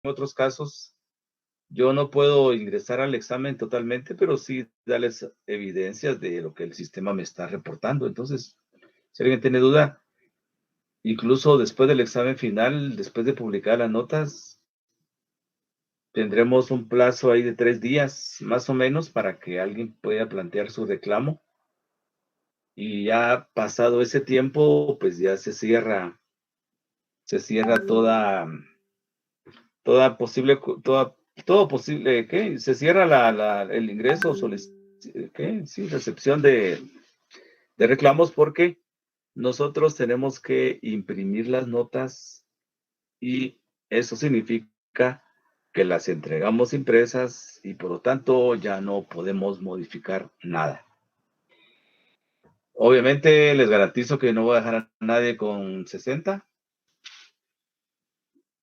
otros casos, yo no puedo ingresar al examen totalmente, pero sí darles evidencias de lo que el sistema me está reportando. Entonces, si alguien tiene duda, incluso después del examen final, después de publicar las notas, tendremos un plazo ahí de 3 días, más o menos, para que alguien pueda plantear su reclamo. Y ya pasado ese tiempo, pues ya se cierra toda posible, todo posible, ¿qué? Se cierra el ingreso, ¿qué? Sí, recepción de reclamos, porque nosotros tenemos que imprimir las notas y eso significa que las entregamos impresas y por lo tanto ya no podemos modificar nada. Obviamente les garantizo que no voy a dejar a nadie con 60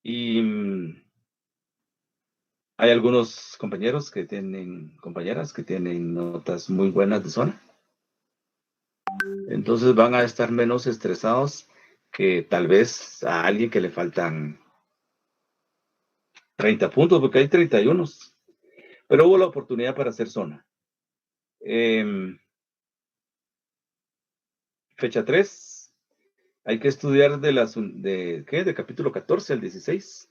y hay algunos compañeros compañeras que tienen notas muy buenas de zona. Entonces van a estar menos estresados que tal vez a alguien que le faltan 30 puntos, porque hay 31. Pero hubo la oportunidad para hacer zona. Fecha 3. Hay que estudiar de capítulo 14 al 16.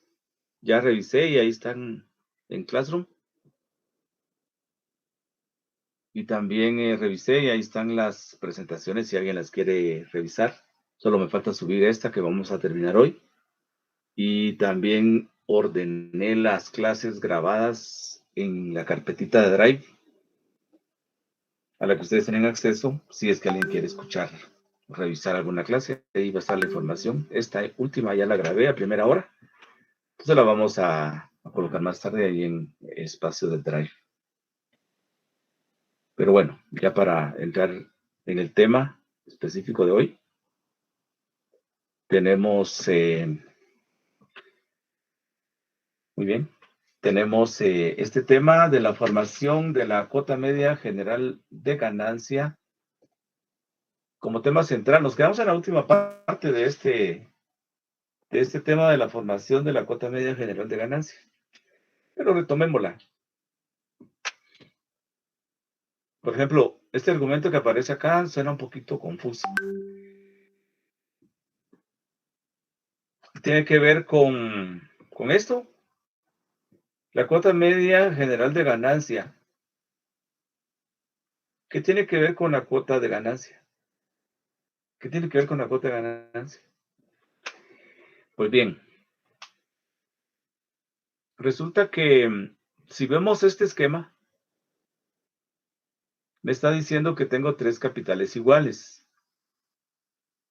Ya revisé y ahí están en Classroom. Y también revisé y ahí están las presentaciones si alguien las quiere revisar. Solo me falta subir esta que vamos a terminar hoy. Y también ordené las clases grabadas en la carpetita de Drive a la que ustedes tienen acceso si es que alguien quiere escuchar, revisar alguna clase. Ahí va a estar la información. Esta última ya la grabé a primera hora. Entonces la vamos a colocar más tarde ahí en espacio del Drive. Pero bueno, ya para entrar en el tema específico de hoy, tenemos, muy bien, tenemos este tema de la formación de la cuota media general de ganancia como tema central. Nos quedamos en la última parte de este tema de la formación de la cuota media general de ganancia. Pero retomémosla. Por ejemplo, este argumento que aparece acá suena un poquito confuso. Tiene que ver con esto, la cuota media general de ganancia. ¿Qué tiene que ver con la cuota de ganancia? ¿Qué tiene que ver con la cuota de ganancia? Pues bien, resulta que si vemos este esquema, me está diciendo que tengo 3 capitales iguales.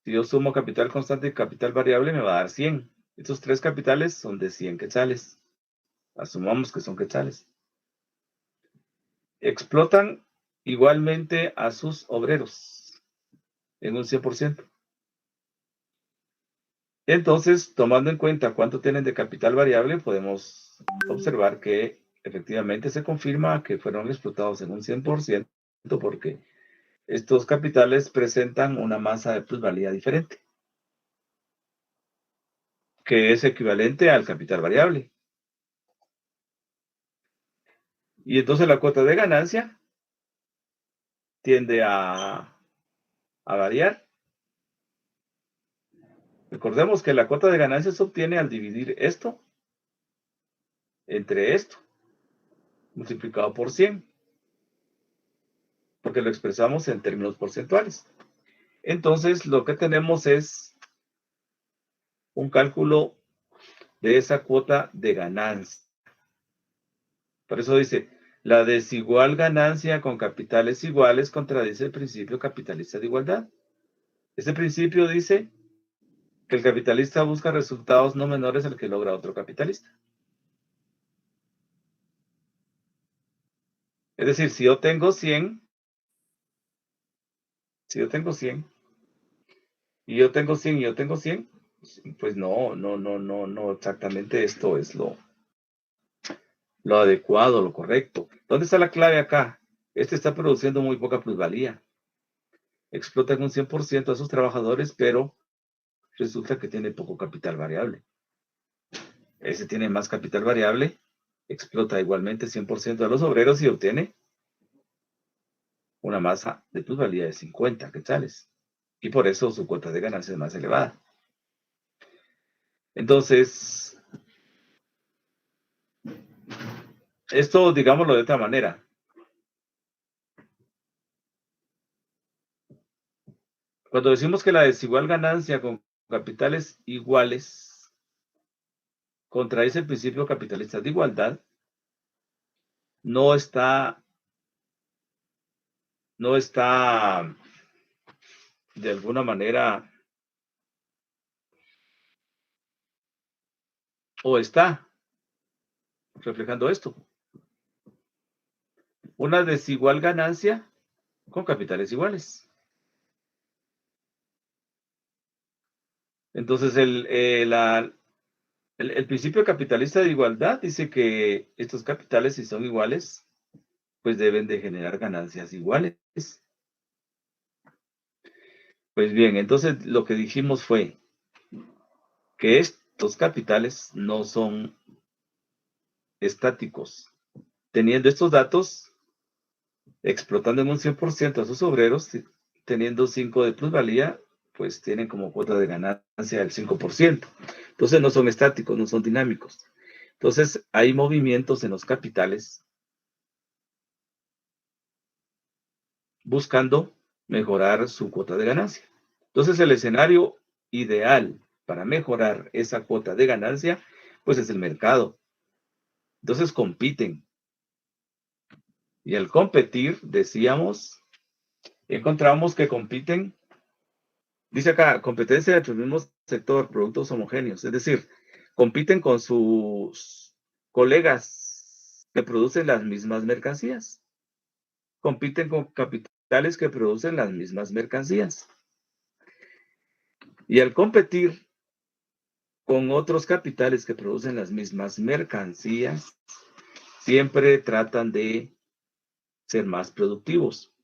Si yo sumo capital constante y capital variable, me va a dar 100. Estos 3 capitales son de 100 quetzales. Asumamos que son quetzales. Explotan igualmente a sus obreros en un 100%. Entonces, tomando en cuenta cuánto tienen de capital variable, podemos observar que efectivamente se confirma que fueron explotados en un 100% porque estos capitales presentan una masa de plusvalía diferente, que es equivalente al capital variable. Y entonces la cuota de ganancia tiende a variar. Recordemos que la cuota de ganancia se obtiene al dividir esto entre esto, multiplicado por 100, porque lo expresamos en términos porcentuales. Entonces, lo que tenemos es un cálculo de esa cuota de ganancia. Por eso dice, la desigual ganancia con capitales iguales contradice el principio capitalista de igualdad. Este principio dice que el capitalista busca resultados no menores al que logra otro capitalista. Es decir, si yo tengo 100 y yo tengo 100 y yo tengo 100, pues no exactamente esto es lo adecuado, lo correcto. ¿Dónde está la clave acá? Este está produciendo muy poca plusvalía. Explotan un 100% a sus trabajadores, pero resulta que tiene poco capital variable. ese tiene más capital variable, explota igualmente 100% de los obreros y obtiene una masa de plusvalía de 50 quetzales. Y por eso su cuota de ganancia es más elevada. Entonces, esto digámoslo de otra manera. Cuando decimos que la desigual ganancia con capitales iguales contradice el principio capitalista de igualdad, no está de alguna manera, o está reflejando esto. Una desigual ganancia con capitales iguales. Entonces, el principio capitalista de igualdad dice que estos capitales, si son iguales, pues deben de generar ganancias iguales. Pues bien, entonces lo que dijimos fue que estos capitales no son estáticos. Teniendo estos datos, explotando en un 100% a sus obreros, teniendo 5 de plusvalía, pues tienen como cuota de ganancia el 5%. Entonces no son estáticos, no son dinámicos. Entonces hay movimientos en los capitales buscando mejorar su cuota de ganancia. Entonces el escenario ideal para mejorar esa cuota de ganancia, pues es el mercado. Entonces compiten. Y al competir, decíamos, encontramos que compiten, dice acá, competencia dentro del mismo sector, productos homogéneos. Es decir, compiten con sus colegas que producen las mismas mercancías. Compiten con capitales que producen las mismas mercancías. Y al competir con otros capitales que producen las mismas mercancías, siempre tratan de ser más productivos.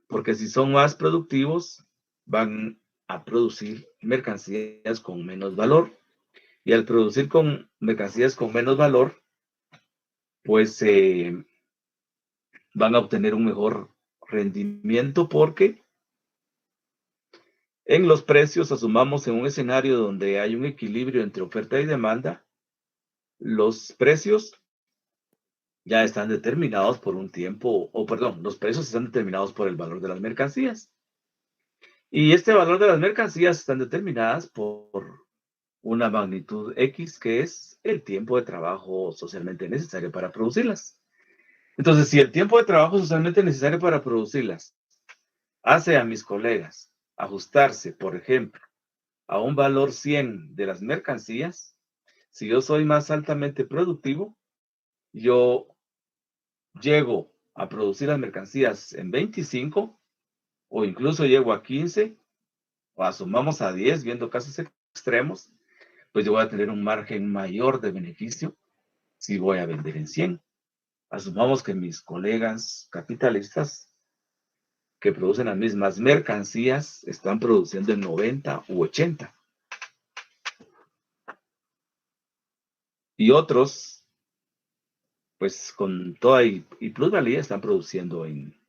Porque si son más productivos, van a producir mercancías con menos valor. Y al producir con mercancías con menos valor, pues van a obtener un mejor rendimiento porque en los precios, asumamos en un escenario donde hay un equilibrio entre oferta y demanda, los precios ya están determinados por un tiempo, o perdón, los precios están determinados por el valor de las mercancías. Y este valor de las mercancías están determinadas por una magnitud X, que es el tiempo de trabajo socialmente necesario para producirlas. Entonces, si el tiempo de trabajo socialmente necesario para producirlas hace a mis colegas ajustarse, por ejemplo, a un valor 100 de las mercancías, si yo soy más altamente productivo, yo llego a producir las mercancías en 25 o incluso llego a 15 o asumamos a 10 viendo casos extremos, pues yo voy a tener un margen mayor de beneficio si voy a vender en 100. Asumamos que mis colegas capitalistas que producen las mismas mercancías están produciendo en 90 u 80. Y otros, pues con toda y plusvalía, están produciendo en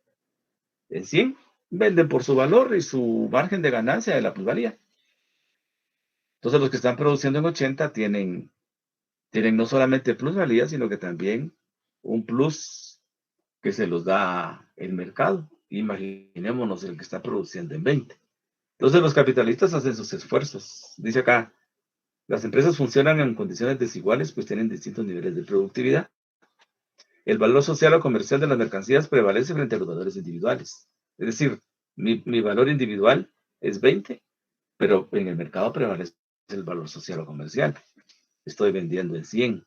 100. Venden por su valor y su margen de ganancia de la plusvalía. Entonces los que están produciendo en 80 tienen no solamente plusvalía, sino que también un plus que se los da el mercado. Imaginémonos el que está produciendo en 20. Entonces los capitalistas hacen sus esfuerzos. Dice acá, las empresas funcionan en condiciones desiguales, pues tienen distintos niveles de productividad. El valor social o comercial de las mercancías prevalece frente a los valores individuales. Es decir, mi valor individual es 20, pero en el mercado prevalece el valor social o comercial. Estoy vendiendo en 100.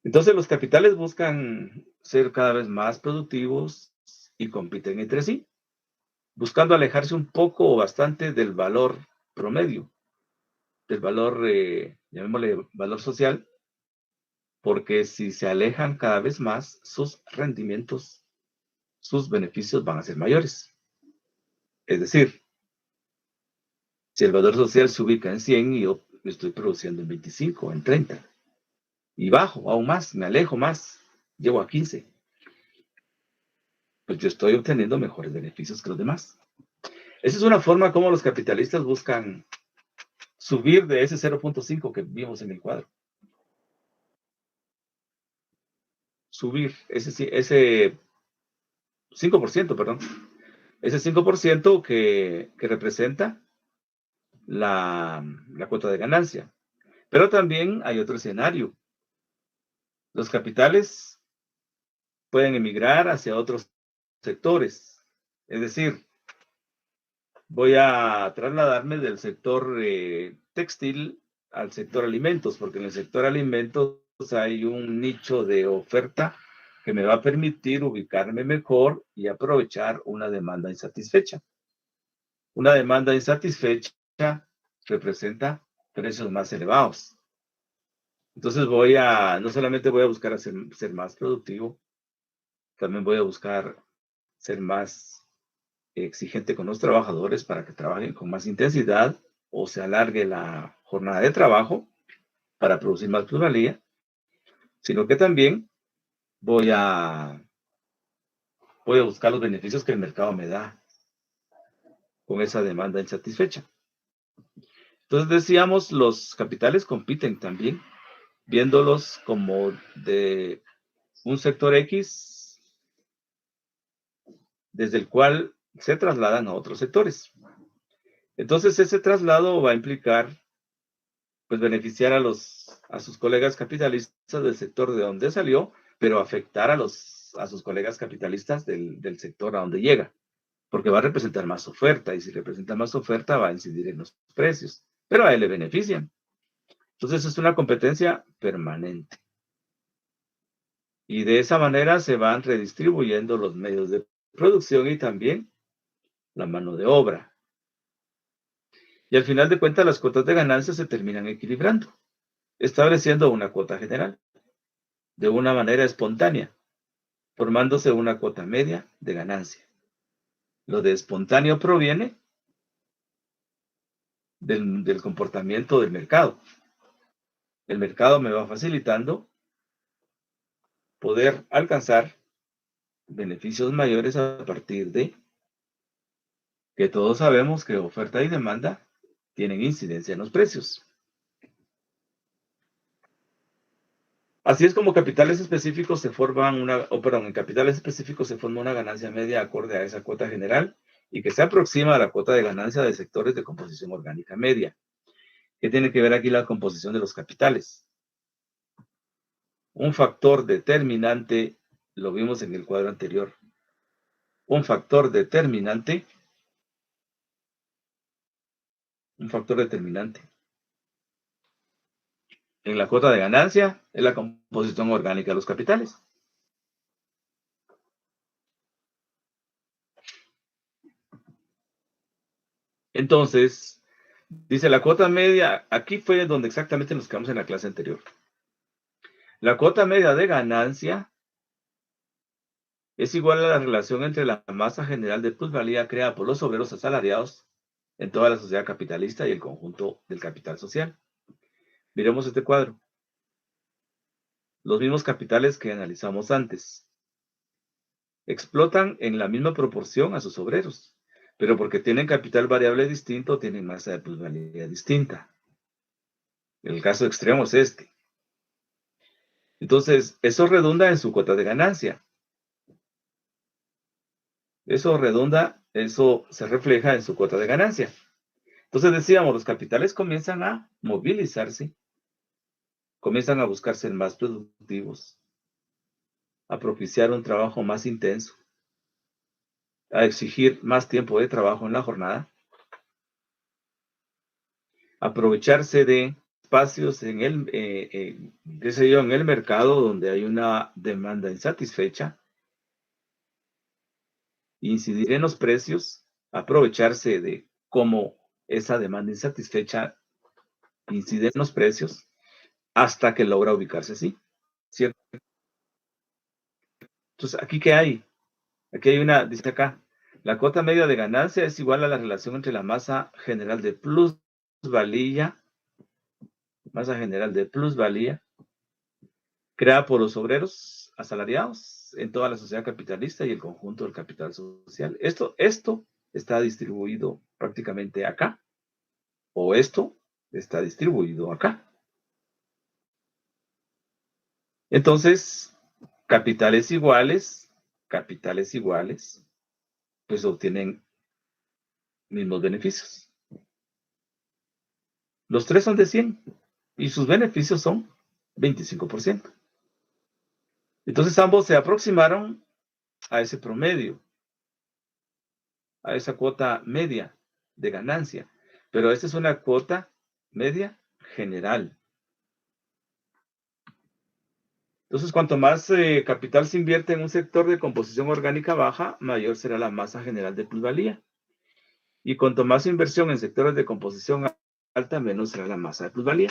Entonces los capitales buscan ser cada vez más productivos y compiten entre sí, buscando alejarse un poco o bastante del valor promedio, del valor, llamémosle valor social, porque si se alejan cada vez más, sus rendimientos, sus beneficios van a ser mayores. Es decir, si el valor social se ubica en 100 estoy produciendo en 25, en 30. Y bajo aún más, me alejo más, llego a 15. Pues yo estoy obteniendo mejores beneficios que los demás. Esa es una forma como los capitalistas buscan subir de ese 0.5 que vimos en el cuadro. Subir ese 5%, perdón. Ese 5% que representa la cuota de ganancia. Pero también hay otro escenario. Los capitales pueden emigrar hacia otros sectores. Es decir, voy a trasladarme del sector textil al sector alimentos, porque en el sector alimentos hay un nicho de oferta que me va a permitir ubicarme mejor y aprovechar una demanda insatisfecha. Una demanda insatisfecha representa precios más elevados. Entonces no solamente voy a buscar ser más productivo, también voy a buscar ser más exigente con los trabajadores para que trabajen con más intensidad o se alargue la jornada de trabajo para producir más plusvalía, sino que también voy a buscar los beneficios que el mercado me da con esa demanda insatisfecha. Entonces decíamos, los capitales compiten también, viéndolos como de un sector X, desde el cual se trasladan a otros sectores. Entonces ese traslado va a implicar pues beneficiar a sus colegas capitalistas del sector de donde salió, pero afectar a sus colegas capitalistas del sector a donde llega, porque va a representar más oferta, y si representa más oferta va a incidir en los precios, pero a él le benefician. Entonces es una competencia permanente. Y de esa manera se van redistribuyendo los medios de producción y también la mano de obra. Y al final de cuentas las cuotas de ganancias se terminan equilibrando, estableciendo una cuota general de una manera espontánea, formándose una cuota media de ganancia. Lo de espontáneo proviene del comportamiento del mercado. El mercado me va facilitando poder alcanzar beneficios mayores a partir de que todos sabemos que oferta y demanda tienen incidencia en los precios. Así es como capitales específicos se forman en capitales específicos se forma una ganancia media acorde a esa cuota general y que se aproxima a la cuota de ganancia de sectores de composición orgánica media. ¿Qué tiene que ver aquí la composición de los capitales? Un factor determinante, lo vimos en el cuadro anterior, un factor determinante en la cuota de ganancia es la composición orgánica de los capitales. Entonces, dice la cuota media, aquí fue donde exactamente nos quedamos en la clase anterior. La cuota media de ganancia es igual a la relación entre la masa general de plusvalía creada por los obreros asalariados en toda la sociedad capitalista y el conjunto del capital social. Miremos este cuadro. Los mismos capitales que analizamos antes explotan en la misma proporción a sus obreros, pero porque tienen capital variable distinto, tienen masa de plusvalía distinta. El caso extremo es este. Entonces, eso redunda en su cuota de ganancia. Eso se refleja en su cuota de ganancia. Entonces decíamos, los capitales comienzan a movilizarse, comienzan a buscar ser más productivos, a propiciar un trabajo más intenso, a exigir más tiempo de trabajo en la jornada, aprovecharse de espacios en el mercado donde hay una demanda insatisfecha, incidir en los precios, aprovecharse de cómo esa demanda insatisfecha incide en los precios hasta que logra ubicarse así, ¿cierto? Entonces, ¿aquí qué hay? Aquí hay dice acá, la cuota media de ganancia es igual a la relación entre la masa general de plusvalía masa general de plusvalía, creada por los obreros asalariados en toda la sociedad capitalista y el conjunto del capital social. Esto está distribuido prácticamente acá, o esto está distribuido acá. Entonces, capitales iguales, pues obtienen mismos beneficios. Los tres son de 100 y sus beneficios son 25%. Entonces, ambos se aproximaron a ese promedio, a esa cuota media de ganancia. Pero esta es una cuota media general. Entonces, cuanto más capital se invierte en un sector de composición orgánica baja, mayor será la masa general de plusvalía. Y cuanto más inversión en sectores de composición alta, menos será la masa de plusvalía.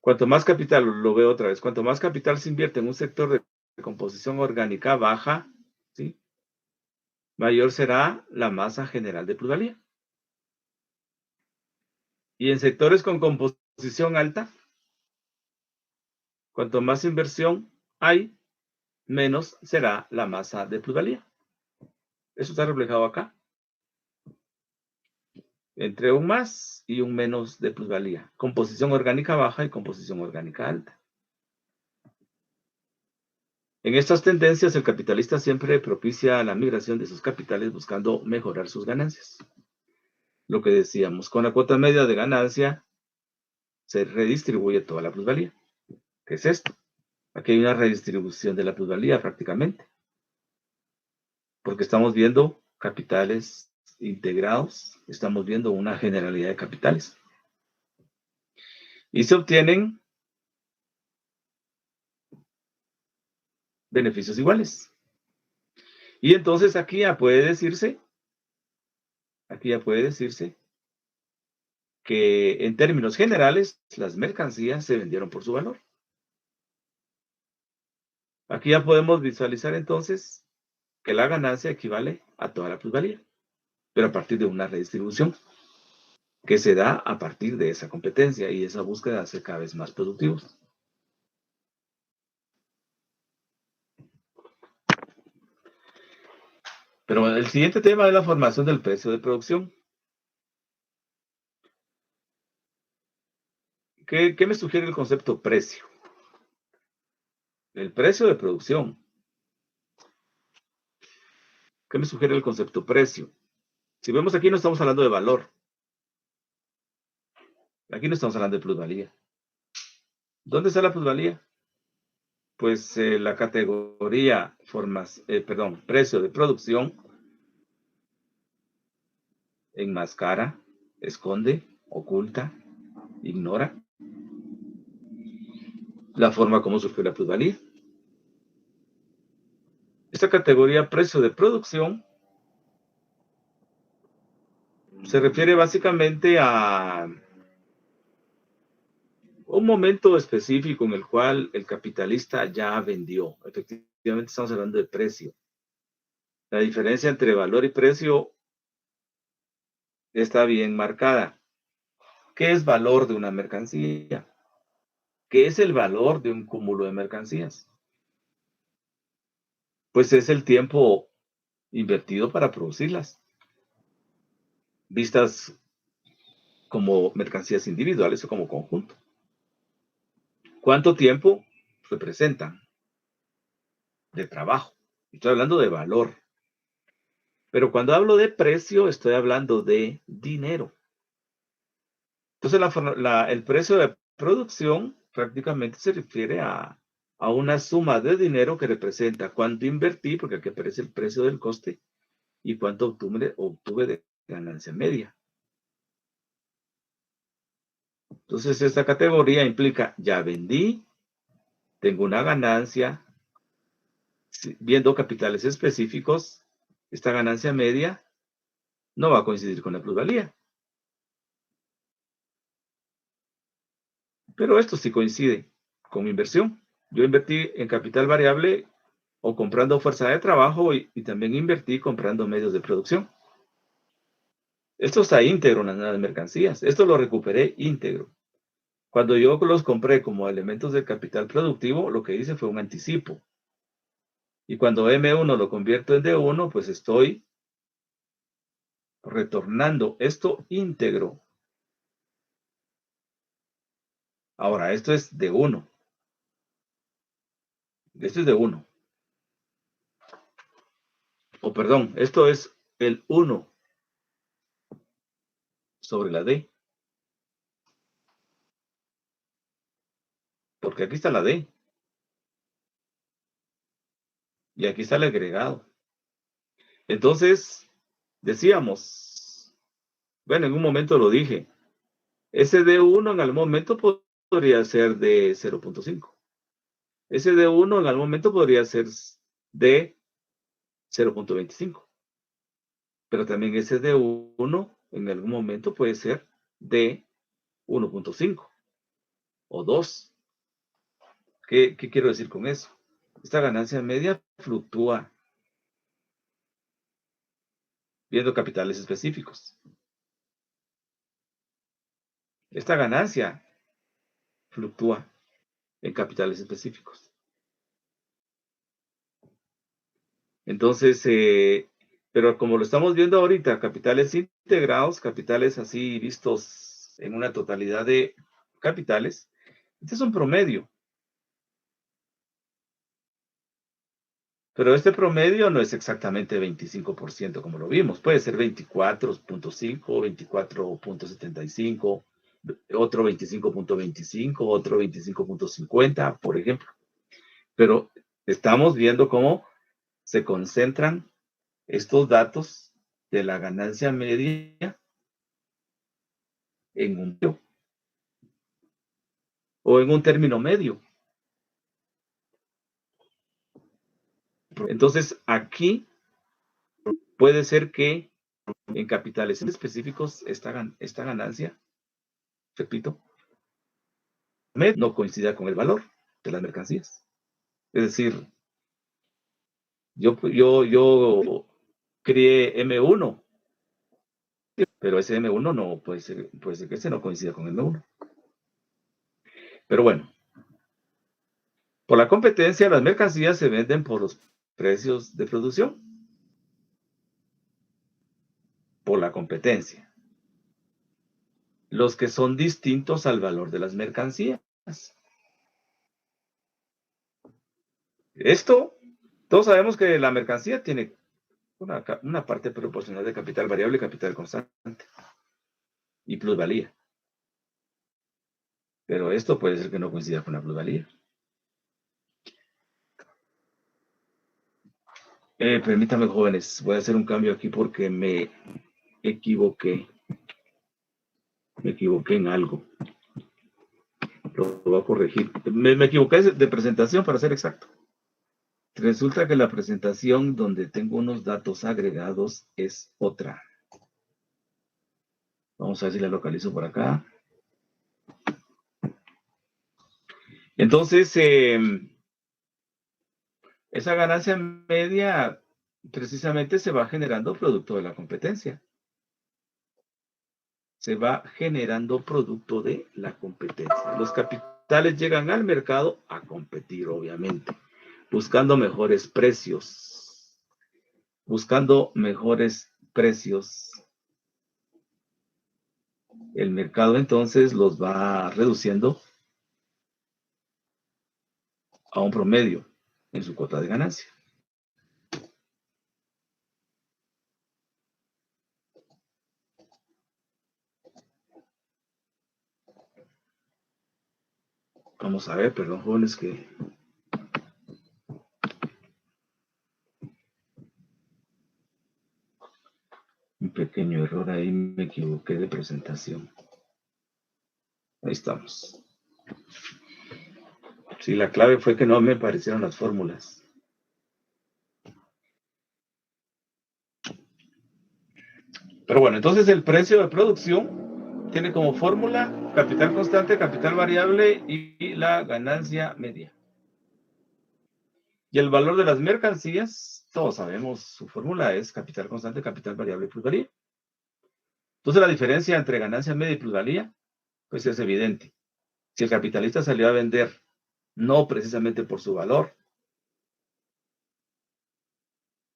Cuanto más capital, lo veo otra vez, cuanto más capital se invierte en un sector de composición orgánica baja, ¿sí?, mayor será la masa general de plusvalía. Y en sectores con composición alta, cuanto más inversión hay, menos será la masa de plusvalía. Eso está reflejado acá. Entre un más y un menos de plusvalía. Composición orgánica baja y composición orgánica alta. En estas tendencias, el capitalista siempre propicia la migración de sus capitales buscando mejorar sus ganancias. Lo que decíamos, con la cuota media de ganancia se redistribuye toda la plusvalía. ¿Qué es esto? Aquí hay una redistribución de la plusvalía prácticamente, porque estamos viendo capitales integrados, estamos viendo una generalidad de capitales. Y se obtienen beneficios iguales. Y entonces aquí ya puede decirse que en términos generales las mercancías se vendieron por su valor. Aquí ya podemos visualizar entonces que la ganancia equivale a toda la plusvalía, pero a partir de una redistribución que se da a partir de esa competencia y esa búsqueda de hacer cada vez más productivos. Pero el siguiente tema es la formación del precio de producción. ¿Qué me sugiere el concepto precio? El precio de producción. ¿Qué me sugiere el concepto precio? Si vemos aquí no estamos hablando de valor. Aquí no estamos hablando de plusvalía. ¿Dónde está la plusvalía? Pues la categoría precio de producción enmascara, esconde, oculta, ignora la forma como surgió la plusvalía. Esta categoría precio de producción se refiere básicamente a un momento específico en el cual el capitalista ya vendió. Efectivamente estamos hablando de precio. La diferencia entre valor y precio está bien marcada. ¿Qué es valor de una mercancía? ¿Qué es el valor de un cúmulo de mercancías? Pues es el tiempo invertido para producirlas, vistas como mercancías individuales o como conjunto. ¿Cuánto tiempo representan de trabajo? Estoy hablando de valor. Pero cuando hablo de precio, estoy hablando de dinero. Entonces, el precio de producción prácticamente se refiere a una suma de dinero que representa cuánto invertí, porque aquí aparece el precio del coste, y cuánto obtuve de ganancia media. Entonces, esta categoría implica, ya vendí, tengo una ganancia, viendo capitales específicos, esta ganancia media no va a coincidir con la plusvalía. Pero esto sí coincide con mi inversión. Yo invertí en capital variable o comprando fuerza de trabajo y también invertí comprando medios de producción. Esto está íntegro en las mercancías. Esto lo recuperé íntegro. Cuando yo los compré como elementos de capital productivo, lo que hice fue un anticipo. Y cuando M1 lo convierto en D1, pues estoy retornando esto íntegro. Ahora, esto es D1. Esto es D1. O perdón, esto es el 1 sobre la D. Porque aquí está la D. Y aquí está el agregado. Entonces, decíamos, bueno, en un momento lo dije, ese D1 en algún momento podría ser de 0.5. Ese D1 en algún momento podría ser de 0.25. Pero también ese D1 en algún momento puede ser de 1.5 o 2. ¿Qué quiero decir con eso? Esta ganancia media fluctúa viendo capitales específicos. Esta ganancia fluctúa en capitales específicos. Entonces, pero como lo estamos viendo ahorita, capitales integrados, capitales así vistos en una totalidad de capitales, este es un promedio. Pero este promedio no es exactamente 25% como lo vimos. Puede ser 24.5, 24.75, otro 25.25, otro 25.50, por ejemplo. Pero estamos viendo cómo se concentran estos datos de la ganancia media en un o en un término medio. Entonces, aquí puede ser que en capitales específicos esta ganancia, repito, no coincida con el valor de las mercancías. Es decir, yo crié M1, pero ese M1 no puede ser que ese no coincida con el M1. Pero bueno, por la competencia, las mercancías se venden por los precios de producción. Por la competencia. Los que son distintos al valor de las mercancías. Esto, todos sabemos que la mercancía tiene una parte proporcional de capital variable y capital constante. Y plusvalía. Pero esto puede ser que no coincida con la plusvalía. Permítanme, jóvenes, voy a hacer un cambio aquí porque me equivoqué. Me equivoqué en algo. Lo voy a corregir. Me equivoqué de presentación, para ser exacto. Resulta que la presentación donde tengo unos datos agregados es otra. Vamos a ver si la localizo por acá. Entonces, esa ganancia media precisamente se va generando producto de la competencia. Se va generando producto de la competencia. Los capitales llegan al mercado a competir, obviamente, buscando mejores precios. Buscando mejores precios. El mercado entonces los va reduciendo a un promedio en su cuota de ganancia. Vamos a ver, perdón, jóvenes, que un pequeño error ahí, me equivoqué de presentación. Ahí estamos. Sí, la clave fue que no me aparecieron las fórmulas. Pero bueno, entonces el precio de producción tiene como fórmula capital constante, capital variable y la ganancia media. Y el valor de las mercancías, todos sabemos, su fórmula es capital constante, capital variable y plusvalía. Entonces la diferencia entre ganancia media y plusvalía, pues es evidente. Si el capitalista salió a vender no precisamente por su valor,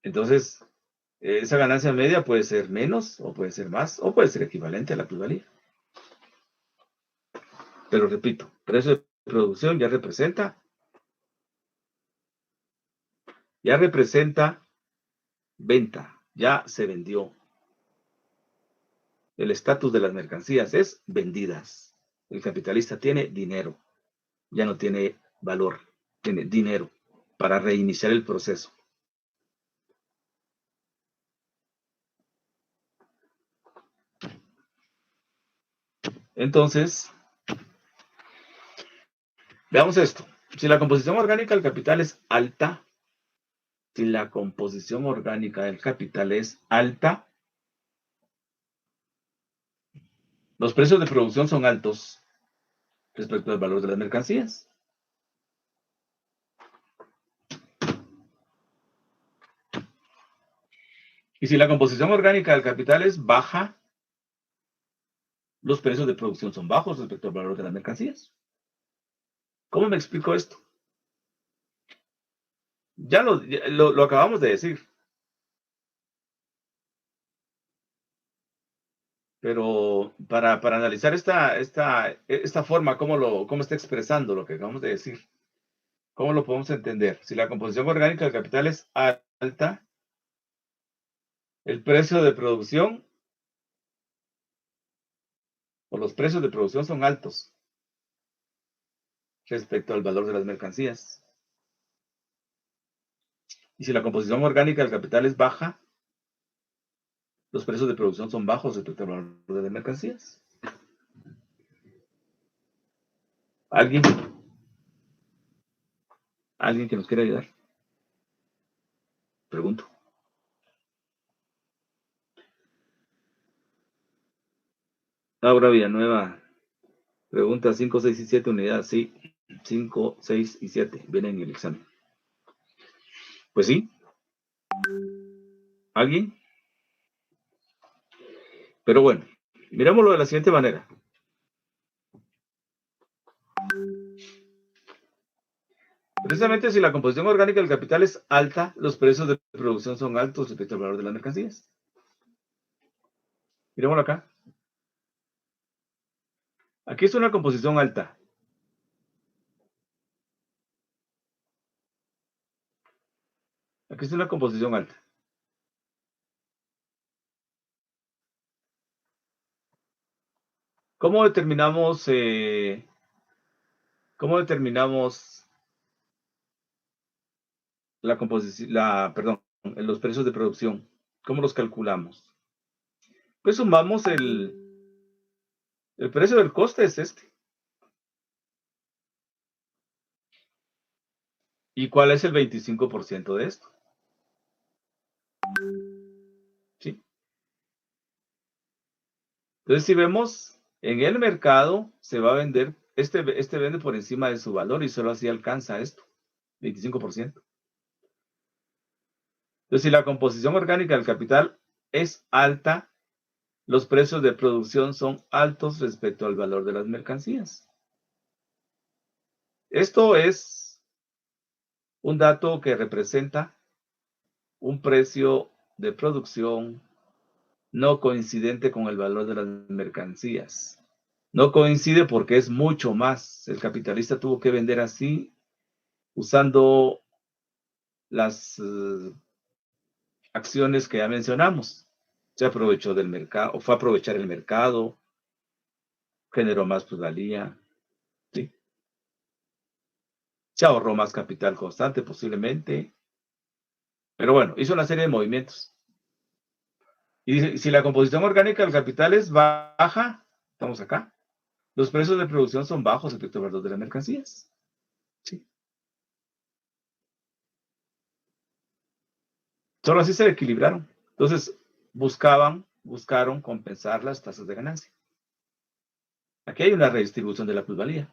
entonces esa ganancia media puede ser menos, o puede ser más, o puede ser equivalente a la plusvalía. Pero repito, precio de producción ya representa venta, ya se vendió. El estatus de las mercancías es vendidas. El capitalista tiene dinero, ya no tiene valor, tiene dinero para reiniciar el proceso. Entonces, veamos esto. Si la composición orgánica del capital es alta, si la composición orgánica del capital es alta, los precios de producción son altos respecto al valor de las mercancías. Y si la composición orgánica del capital es baja, los precios de producción son bajos respecto al valor de las mercancías. ¿Cómo me explico esto? Ya lo acabamos de decir. Pero para analizar esta forma, cómo está expresando lo que acabamos de decir, ¿cómo lo podemos entender? Si la composición orgánica del capital es alta, el precio de producción o los precios de producción son altos respecto al valor de las mercancías. Y si la composición orgánica del capital es baja, los precios de producción son bajos respecto al valor de las mercancías. ¿Alguien? ¿Alguien que nos quiera ayudar? Pregunto. Laura Villanueva, pregunta 5, 6 y 7 unidades. Sí, 5, 6 y 7 vienen en el examen. Pues sí. ¿Alguien? Pero bueno, mirámoslo de la siguiente manera. Precisamente si la composición orgánica del capital es alta, los precios de producción son altos respecto al valor de las mercancías. Mirémoslo acá. Aquí es una composición alta. Aquí es una composición alta. ¿Cómo determinamos la composición, los precios de producción? ¿Cómo los calculamos? Pues sumamos el precio del coste es este. ¿Y cuál es el 25% de esto? ¿Sí? Entonces, si vemos, en el mercado se va a vender, este vende por encima de su valor y solo así alcanza esto, 25%. Entonces, si la composición orgánica del capital es alta, los precios de producción son altos respecto al valor de las mercancías. Esto es un dato que representa un precio de producción no coincidente con el valor de las mercancías. No coincide porque es mucho más. El capitalista tuvo que vender así usando las acciones que ya mencionamos. Se aprovechó del mercado, o fue a aprovechar el mercado, generó más plusvalía, ¿sí? Se ahorró más capital constante posiblemente, pero bueno, hizo una serie de movimientos. Y si la composición orgánica del capital es baja, estamos acá, los precios de producción son bajos respecto al valor de las mercancías. ¿Sí? Solo así se equilibraron. Entonces, buscaron compensar las tasas de ganancia. Aquí hay una redistribución de la plusvalía.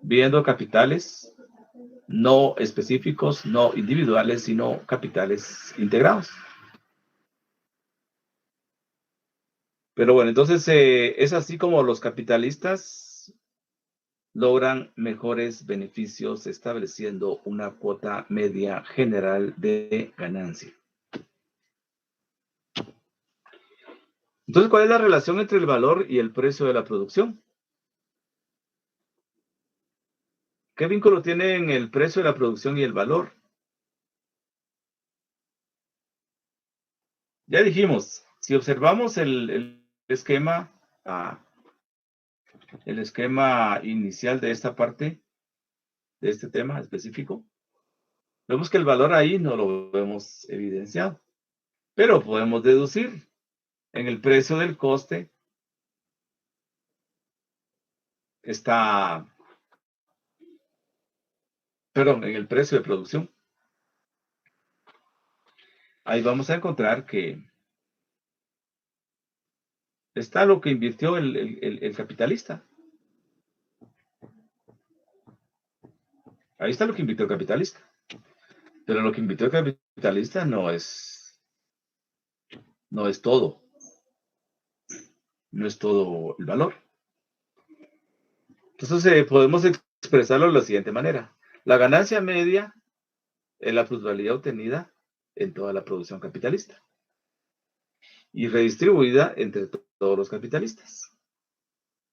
Viendo capitales no específicos, no individuales, sino capitales integrados. Pero bueno, entonces es así como los capitalistas logran mejores beneficios estableciendo una cuota media general de ganancia. Entonces, ¿cuál es la relación entre el valor y el precio de la producción? ¿Qué vínculo tienen el precio de la producción y el valor? Ya dijimos, si observamos el esquema, el esquema inicial de esta parte, de este tema específico, vemos que el valor ahí no lo vemos evidenciado, pero podemos deducir en el precio del coste está, perdón, en el precio de producción. Ahí vamos a encontrar que está lo que invirtió el capitalista. Ahí está lo que invirtió el capitalista. Pero lo que invirtió el capitalista no es todo. No es todo el valor. Entonces podemos expresarlo de la siguiente manera. La ganancia media es la plusvalía obtenida en toda la producción capitalista y redistribuida entre todos los capitalistas.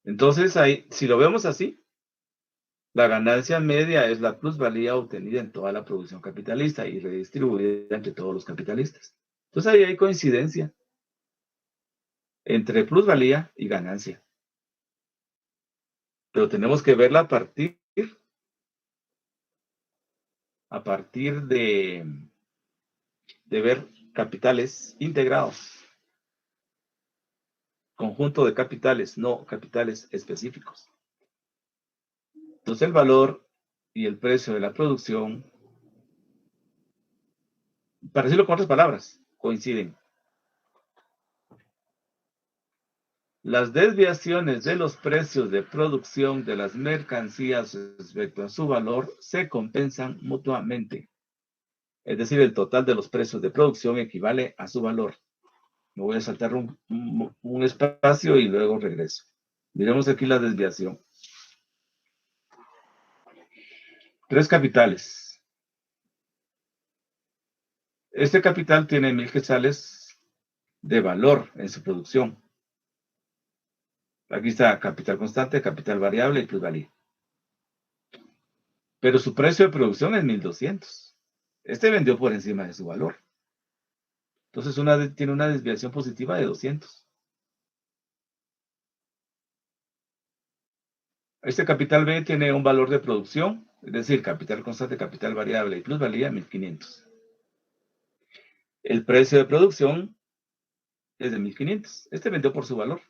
Entonces, ahí, si lo vemos así, la ganancia media es la plusvalía obtenida en toda la producción capitalista y redistribuida entre todos los capitalistas. Entonces, ahí hay coincidencia entre plusvalía y ganancia. Pero tenemos que verla a partir de ver capitales integrados. Conjunto de capitales, no capitales específicos. Entonces el valor y el precio de la producción, para decirlo con otras palabras, coinciden. Las desviaciones de los precios de producción de las mercancías respecto a su valor se compensan mutuamente. Es decir, el total de los precios de producción equivale a su valor. Me voy a saltar un espacio y luego regreso. Miremos aquí la desviación. 3 capitales. Este capital tiene 1000 quetzales de valor en su producción. Aquí está capital constante, capital variable y plusvalía. Pero su precio de producción es 1200. Este vendió por encima de su valor. Entonces tiene una desviación positiva de 200. Este capital B tiene un valor de producción, es decir, capital constante, capital variable y plusvalía 1500. El precio de producción es de 1500. Este vendió por su valor.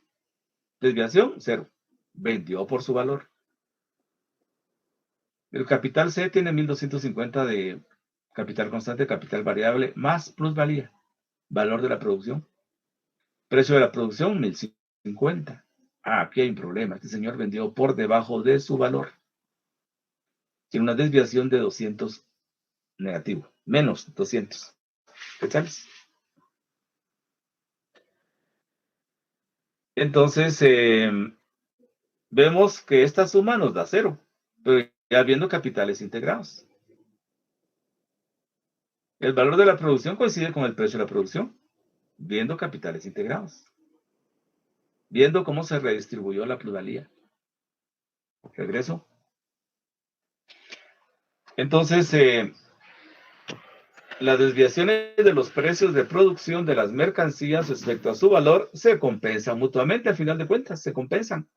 Desviación, 0. Vendió por su valor. El capital C tiene 1250 de capital constante, capital variable, más plusvalía. Valor de la producción. Precio de la producción, 1050. Aquí hay un problema. Este señor vendió por debajo de su valor. Tiene una desviación de 200 negativo. Menos 200. ¿Quetzales? Entonces, vemos que esta suma nos da 0. Pero ya viendo capitales integrados. El valor de la producción coincide con el precio de la producción, viendo capitales integrados. Viendo cómo se redistribuyó la plusvalía. Regreso. Entonces, las desviaciones de los precios de producción de las mercancías respecto a su valor se compensan mutuamente, al final de cuentas, se compensan,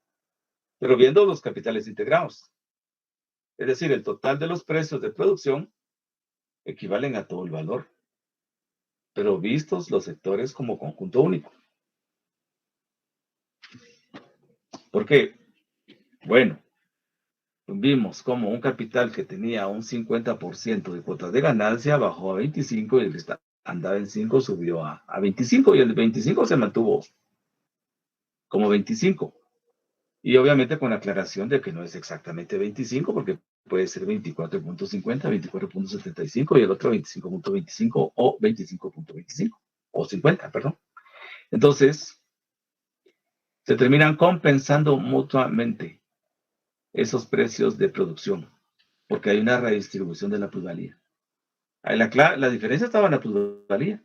pero viendo los capitales integrados. Es decir, el total de los precios de producción equivalen a todo el valor, pero vistos los sectores como conjunto único. ¿Por qué? Bueno, vimos como un capital que tenía un 50% de cuotas de ganancia bajó a 25 y el que andaba en 5 subió a 25 y el 25 se mantuvo como 25. Y obviamente con la aclaración de que no es exactamente 25 porque puede ser 24.50, 24.75 y el otro 25.25 o 25.25 o 50, perdón. Entonces, Se terminan compensando mutuamente esos precios de producción, porque hay una redistribución de la plusvalía. La diferencia estaba en la plusvalía.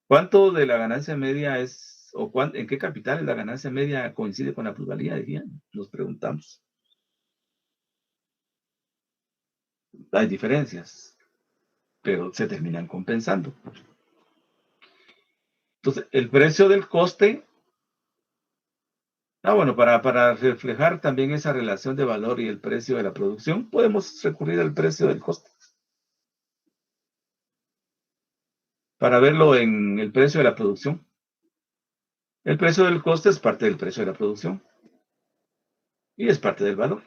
¿Cuánto de la ganancia media es, o en qué capitales la ganancia media coincide con la plusvalía? Dirían, nos preguntamos. Hay diferencias, pero se terminan compensando. Entonces, el precio del coste, bueno, para reflejar también esa relación de valor y el precio de la producción, podemos recurrir al precio del coste. Para verlo en el precio de la producción. El precio del coste es parte del precio de la producción y es parte del valor.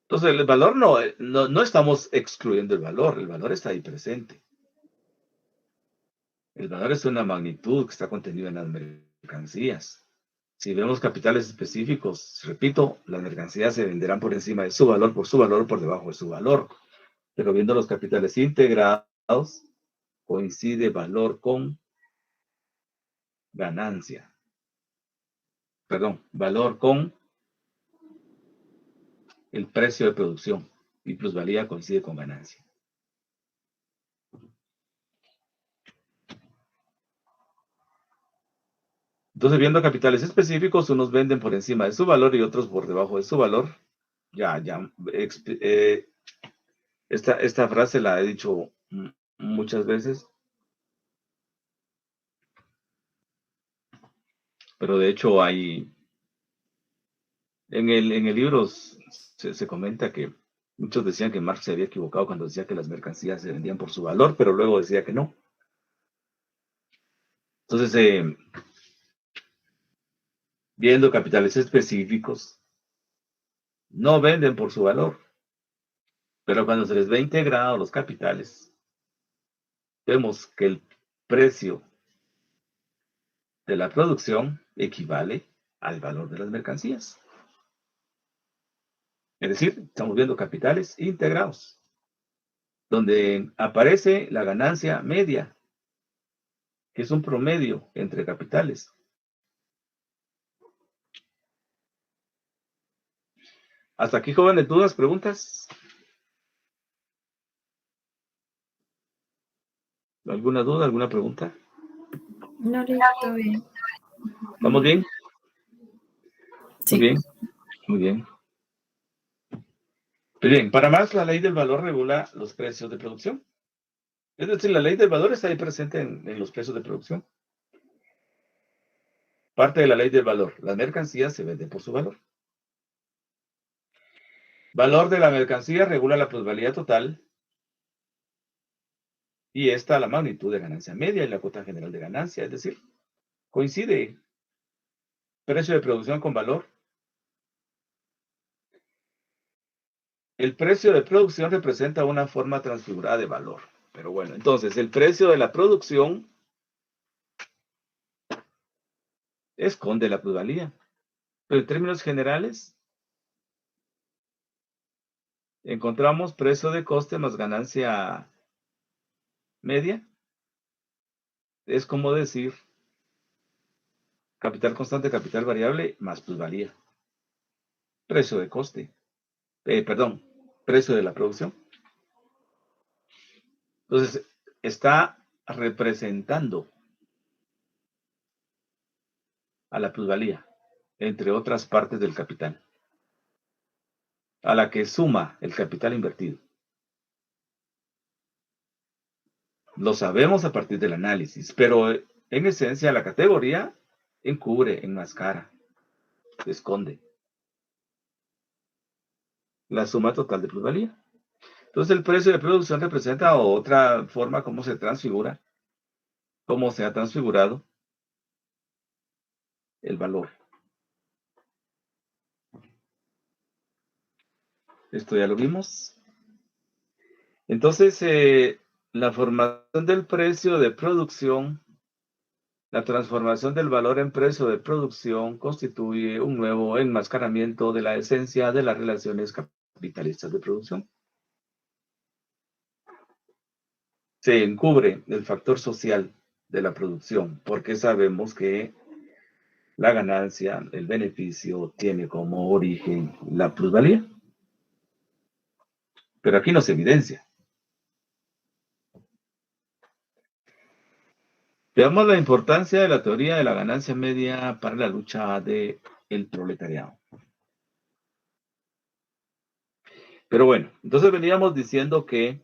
Entonces, el valor no estamos excluyendo el valor está ahí presente. El valor es una magnitud que está contenida en las mercancías. Si vemos capitales específicos, repito, las mercancías se venderán por encima de su valor, por debajo de su valor. Pero viendo los capitales integrados, coincide valor con ganancia. Perdón, valor con el precio de producción y plusvalía coincide con ganancia. Entonces, viendo capitales específicos, unos venden por encima de su valor y otros por debajo de su valor. Esta frase la he dicho muchas veces, pero de hecho hay, en el libro se comenta que muchos decían que Marx se había equivocado cuando decía que las mercancías se vendían por su valor, pero luego decía que no. Entonces, viendo capitales específicos, no venden por su valor, pero cuando se les ve integrado los capitales, vemos que el precio de la producción equivale al valor de las mercancías. Es decir, estamos viendo capitales integrados, donde aparece la ganancia media, que es un promedio entre capitales. Hasta aquí, jóvenes, dudas, preguntas. ¿Alguna duda, alguna pregunta? No, listo, bien. ¿Estamos bien? Sí. Muy bien, muy bien. Bien, para más, la ley del valor regula los precios de producción. Es decir, la ley del valor está ahí presente en los precios de producción. Parte de la ley del valor. Las mercancías se venden por su valor. Valor de la mercancía regula la plusvalía total y esta la magnitud de ganancia media y la cuota general de ganancia. Es decir, coincide precio de producción con valor. El precio de producción representa una forma transfigurada de valor. Pero bueno, entonces el precio de la producción esconde la plusvalía. Pero en términos generales, encontramos precio de coste más ganancia media. Es como decir capital constante, capital variable, más plusvalía. Precio de coste. Precio de la producción. Entonces, está representando a la plusvalía, entre otras partes del capital, a la que suma el capital invertido. Lo sabemos a partir del análisis, pero en esencia la categoría encubre, enmascara, esconde la suma total de plusvalía. Entonces el precio de producción representa otra forma como se transfigura, cómo se ha transfigurado el valor. Esto ya lo vimos. Entonces, la formación del precio de producción, la transformación del valor en precio de producción constituye un nuevo enmascaramiento de la esencia de las relaciones capitalistas de producción. Se encubre el factor social de la producción, porque sabemos que la ganancia, el beneficio, tiene como origen la plusvalía. Pero aquí no se evidencia. Veamos la importancia de la teoría de la ganancia media para la lucha del proletariado. Pero bueno, entonces veníamos diciendo que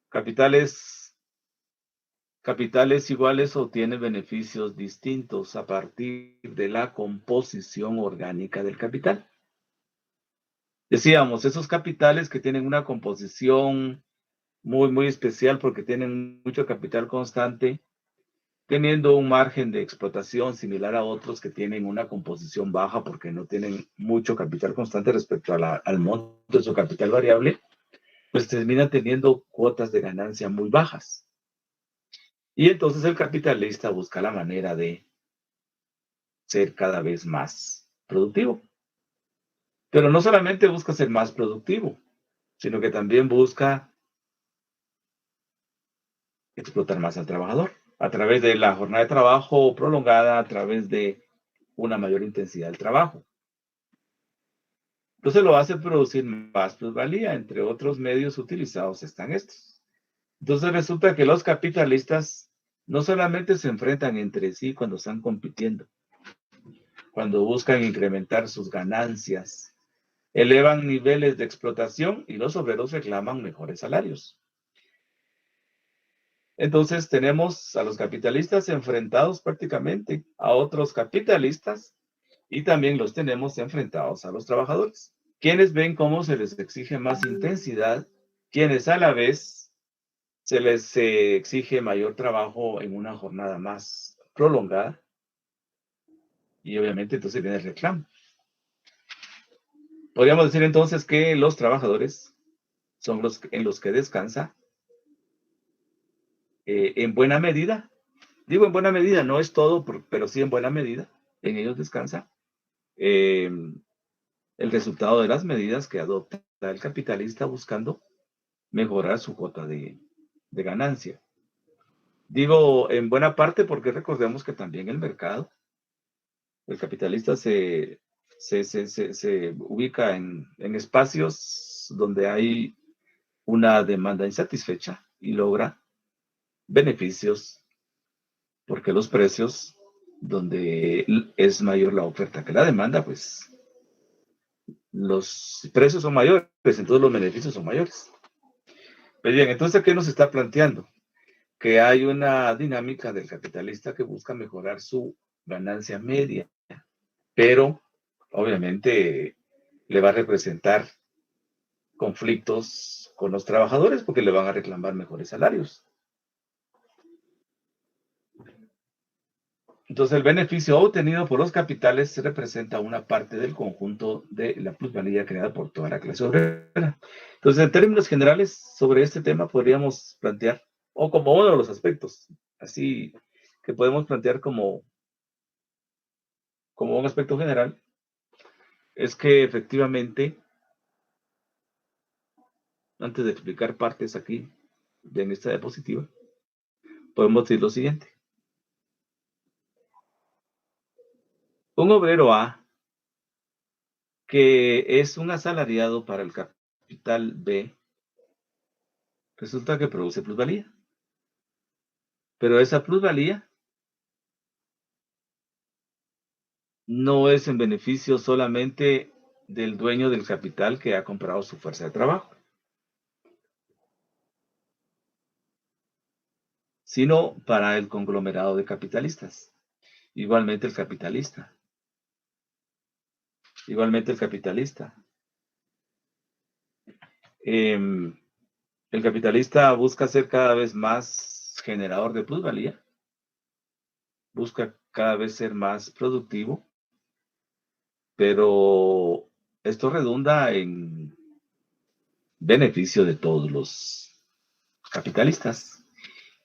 capitales iguales obtienen beneficios distintos a partir de la composición orgánica del capital. Decíamos, esos capitales que tienen una composición muy, muy especial porque tienen mucho capital constante, teniendo un margen de explotación similar a otros que tienen una composición baja porque no tienen mucho capital constante respecto a al monto de su capital variable, pues terminan teniendo cuotas de ganancia muy bajas. Y entonces el capitalista busca la manera de ser cada vez más productivo. Pero no solamente busca ser más productivo, sino que también busca explotar más al trabajador a través de la jornada de trabajo prolongada, a través de una mayor intensidad del trabajo. Entonces lo hace producir más plusvalía, entre otros medios utilizados están estos. Entonces resulta que los capitalistas no solamente se enfrentan entre sí cuando están compitiendo, cuando buscan incrementar sus ganancias, elevan niveles de explotación y los obreros reclaman mejores salarios. Entonces tenemos a los capitalistas enfrentados prácticamente a otros capitalistas y también los tenemos enfrentados a los trabajadores, quienes ven cómo se les exige más intensidad, quienes a la vez se les exige mayor trabajo en una jornada más prolongada y obviamente entonces viene el reclamo. Podríamos decir entonces que los trabajadores son los en los que descansa en buena medida. Digo en buena medida, no es todo, pero sí en buena medida. En ellos descansa el resultado de las medidas que adopta el capitalista buscando mejorar su cuota de ganancia. Digo en buena parte porque recordemos que también el mercado, el capitalista se ubica en espacios donde hay una demanda insatisfecha y logra beneficios porque los precios, donde es mayor la oferta que la demanda, pues los precios son mayores, entonces los beneficios son mayores. Pues bien, entonces, ¿qué nos está planteando? Que hay una dinámica del capitalista que busca mejorar su ganancia media, pero obviamente le va a representar conflictos con los trabajadores porque le van a reclamar mejores salarios. Entonces, el beneficio obtenido por los capitales representa una parte del conjunto de la plusvalía creada por toda la clase obrera. Entonces, en términos generales, sobre este tema podríamos plantear, o como uno de los aspectos, así que podemos plantear como un aspecto general, es que efectivamente, antes de explicar partes aquí en esta diapositiva, podemos decir lo siguiente. Un obrero A, que es un asalariado para el capital B, resulta que produce plusvalía. Pero esa plusvalía no es en beneficio solamente del dueño del capital que ha comprado su fuerza de trabajo, sino para el conglomerado de capitalistas. Igualmente el capitalista. El capitalista busca ser cada vez más generador de plusvalía, busca cada vez ser más productivo, pero esto redunda en beneficio de todos los capitalistas.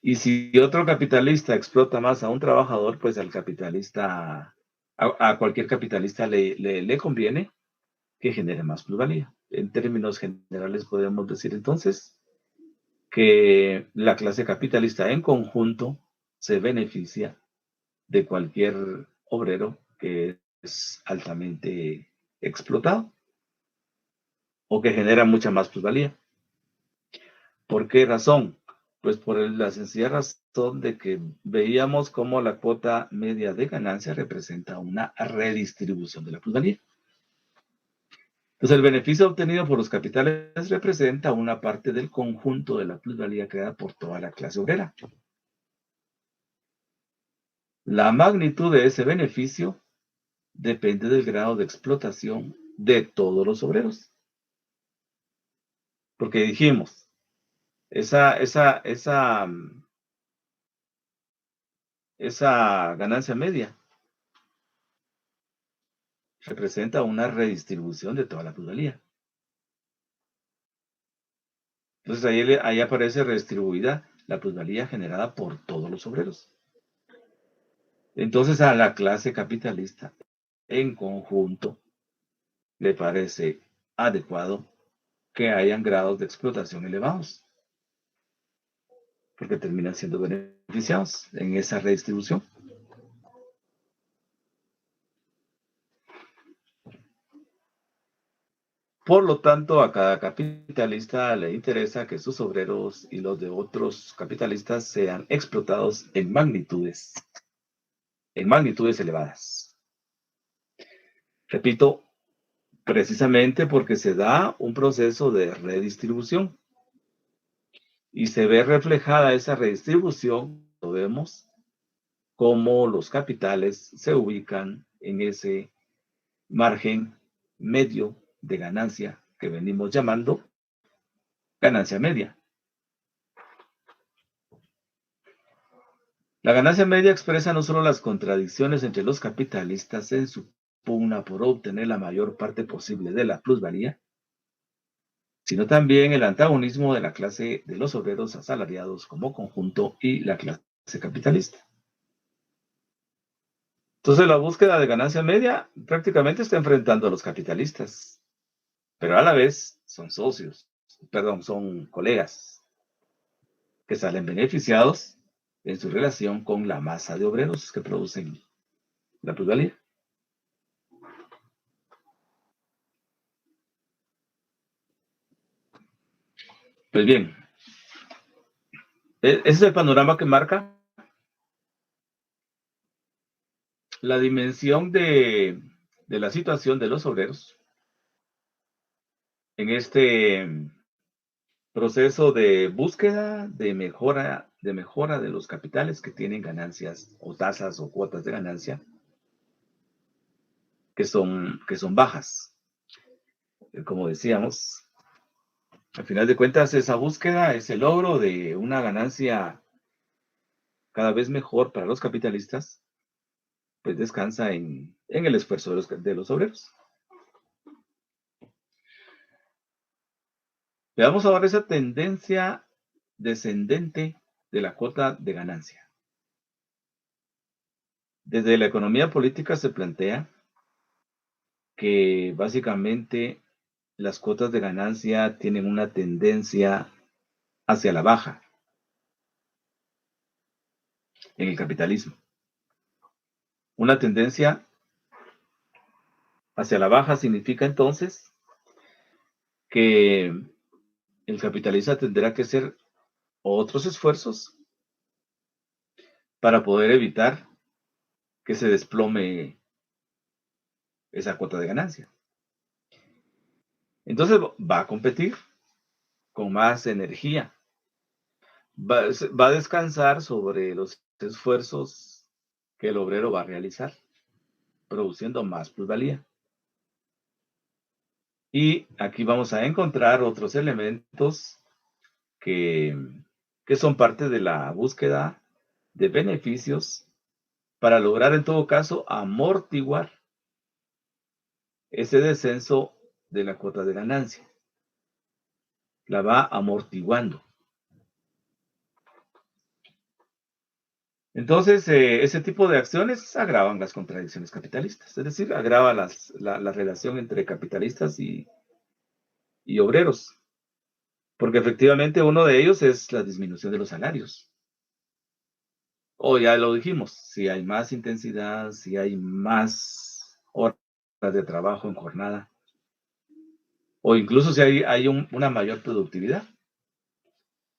Y si otro capitalista explota más a un trabajador, pues al capitalista, a cualquier capitalista le conviene que genere más plusvalía. En términos generales podemos decir entonces que la clase capitalista en conjunto se beneficia de cualquier obrero que es altamente explotado o que genera mucha más plusvalía. ¿Por qué razón? Pues por la sencilla razón de que veíamos cómo la cuota media de ganancia representa una redistribución de la plusvalía. Entonces, el beneficio obtenido por los capitales representa una parte del conjunto de la plusvalía creada por toda la clase obrera. La magnitud de ese beneficio depende del grado de explotación de todos los obreros. Porque dijimos, esa ganancia media representa una redistribución de toda la plusvalía. Entonces ahí aparece redistribuida la plusvalía generada por todos los obreros. Entonces a la clase capitalista en conjunto le parece adecuado que hayan grados de explotación elevados, porque terminan siendo beneficiados en esa redistribución. Por lo tanto, a cada capitalista le interesa que sus obreros y los de otros capitalistas sean explotados en magnitudes elevadas. Repito, precisamente porque se da un proceso de redistribución y se ve reflejada esa redistribución, lo vemos cómo los capitales se ubican en ese margen medio de ganancia que venimos llamando ganancia media. La ganancia media expresa no solo las contradicciones entre los capitalistas en su pugna por obtener la mayor parte posible de la plusvalía, sino también el antagonismo de la clase de los obreros asalariados como conjunto y la clase capitalista. Entonces la búsqueda de ganancia media prácticamente está enfrentando a los capitalistas, pero a la vez son son colegas que salen beneficiados en su relación con la masa de obreros que producen la plusvalía. Pues bien, ese es el panorama que marca la dimensión de la situación de los obreros en este proceso de búsqueda de mejora de los capitales que tienen ganancias o tasas o cuotas de ganancia que son bajas. Como decíamos, al final de cuentas esa búsqueda es el logro de una ganancia cada vez mejor para los capitalistas, pues descansa en el esfuerzo de los obreros. Veamos ahora esa tendencia descendente de la cuota de ganancia. Desde la economía política se plantea que básicamente las cuotas de ganancia tienen una tendencia hacia la baja en el capitalismo. Una tendencia hacia la baja significa entonces que el capitalista tendrá que hacer otros esfuerzos para poder evitar que se desplome esa cuota de ganancia. Entonces va a competir con más energía. Va a descansar sobre los esfuerzos que el obrero va a realizar, produciendo más plusvalía. Y aquí vamos a encontrar otros elementos que son parte de la búsqueda de beneficios para lograr en todo caso amortiguar ese descenso de la cuota de ganancia. La va amortiguando. Entonces, ese tipo de acciones agravan las contradicciones capitalistas, es decir, agrava la relación entre capitalistas y obreros, porque efectivamente uno de ellos es la disminución de los salarios. O ya lo dijimos, si hay más intensidad, si hay más horas de trabajo en jornada, o incluso si hay una mayor productividad.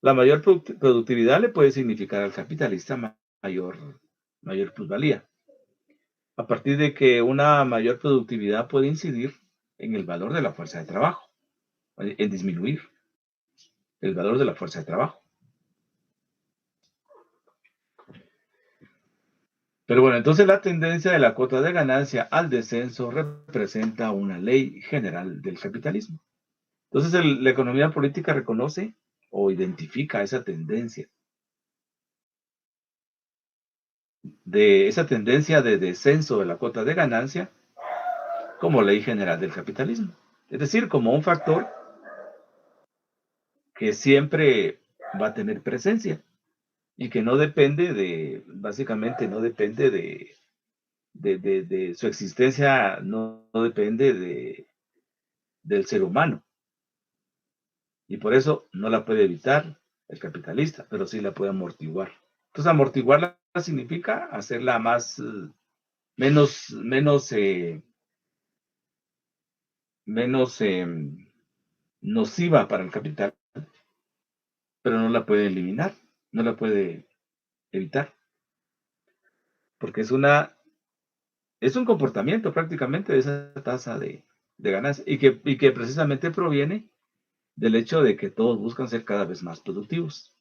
La mayor productividad le puede significar al capitalista mayor plusvalía. A partir de que una mayor productividad puede incidir en el valor de la fuerza de trabajo, en disminuir el valor de la fuerza de trabajo. Pero bueno, entonces la tendencia de la cuota de ganancia al descenso representa una ley general del capitalismo. Entonces la economía política reconoce o identifica esa tendencia de descenso de la cuota de ganancia como ley general del capitalismo. Es decir, como un factor que siempre va a tener presencia y que no depende básicamente no depende de su existencia, no depende del ser humano. Y por eso no la puede evitar el capitalista, pero sí la puede amortiguar. Entonces, amortiguarla significa hacerla menos nociva para el capital, pero no la puede eliminar, no la puede evitar, porque es un comportamiento prácticamente de esa tasa de ganancia y que precisamente proviene del hecho de que todos buscan ser cada vez más productivos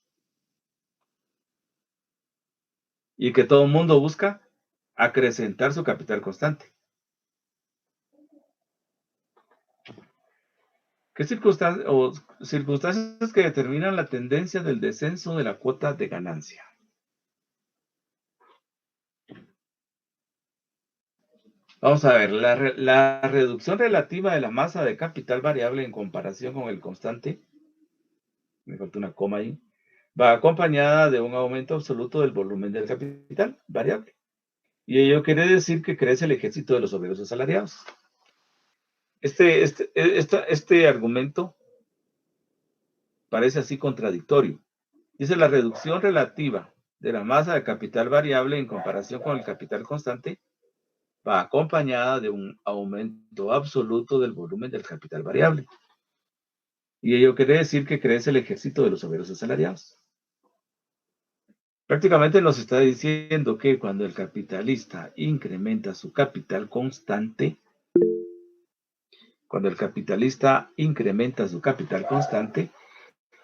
y que todo el mundo busca acrecentar su capital constante. ¿Qué circunstancias que determinan la tendencia del descenso de la cuota de ganancia? Vamos a ver, la reducción relativa de la masa de capital variable en comparación con el constante, me falta una coma ahí, va acompañada de un aumento absoluto del volumen del capital variable. Y ello quiere decir que crece el ejército de los obreros asalariados. Este argumento parece así contradictorio. Dice la reducción relativa de la masa de capital variable en comparación con el capital constante va acompañada de un aumento absoluto del volumen del capital variable. Y ello quiere decir que crece el ejército de los obreros asalariados. Prácticamente nos está diciendo que cuando el capitalista incrementa su capital constante,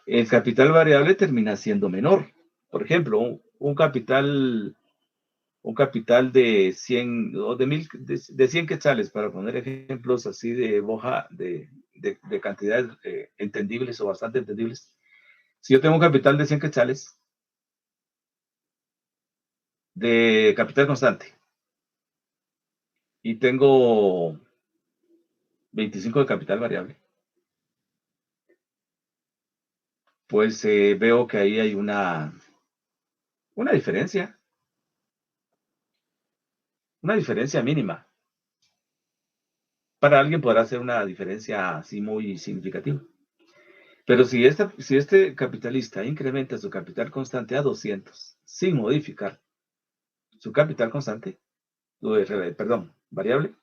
el capital variable termina siendo menor. Por ejemplo, un capital de 100 o de 100 quetzales, para poner ejemplos así de cantidades entendibles o bastante entendibles. Si yo tengo un capital de 100 quetzales, de capital constante, y tengo 25 de capital variable, pues veo que ahí hay una diferencia mínima. Para alguien podrá ser una diferencia así muy significativa. Pero si este capitalista incrementa su capital constante a 200 sin modificar su capital constante, variable,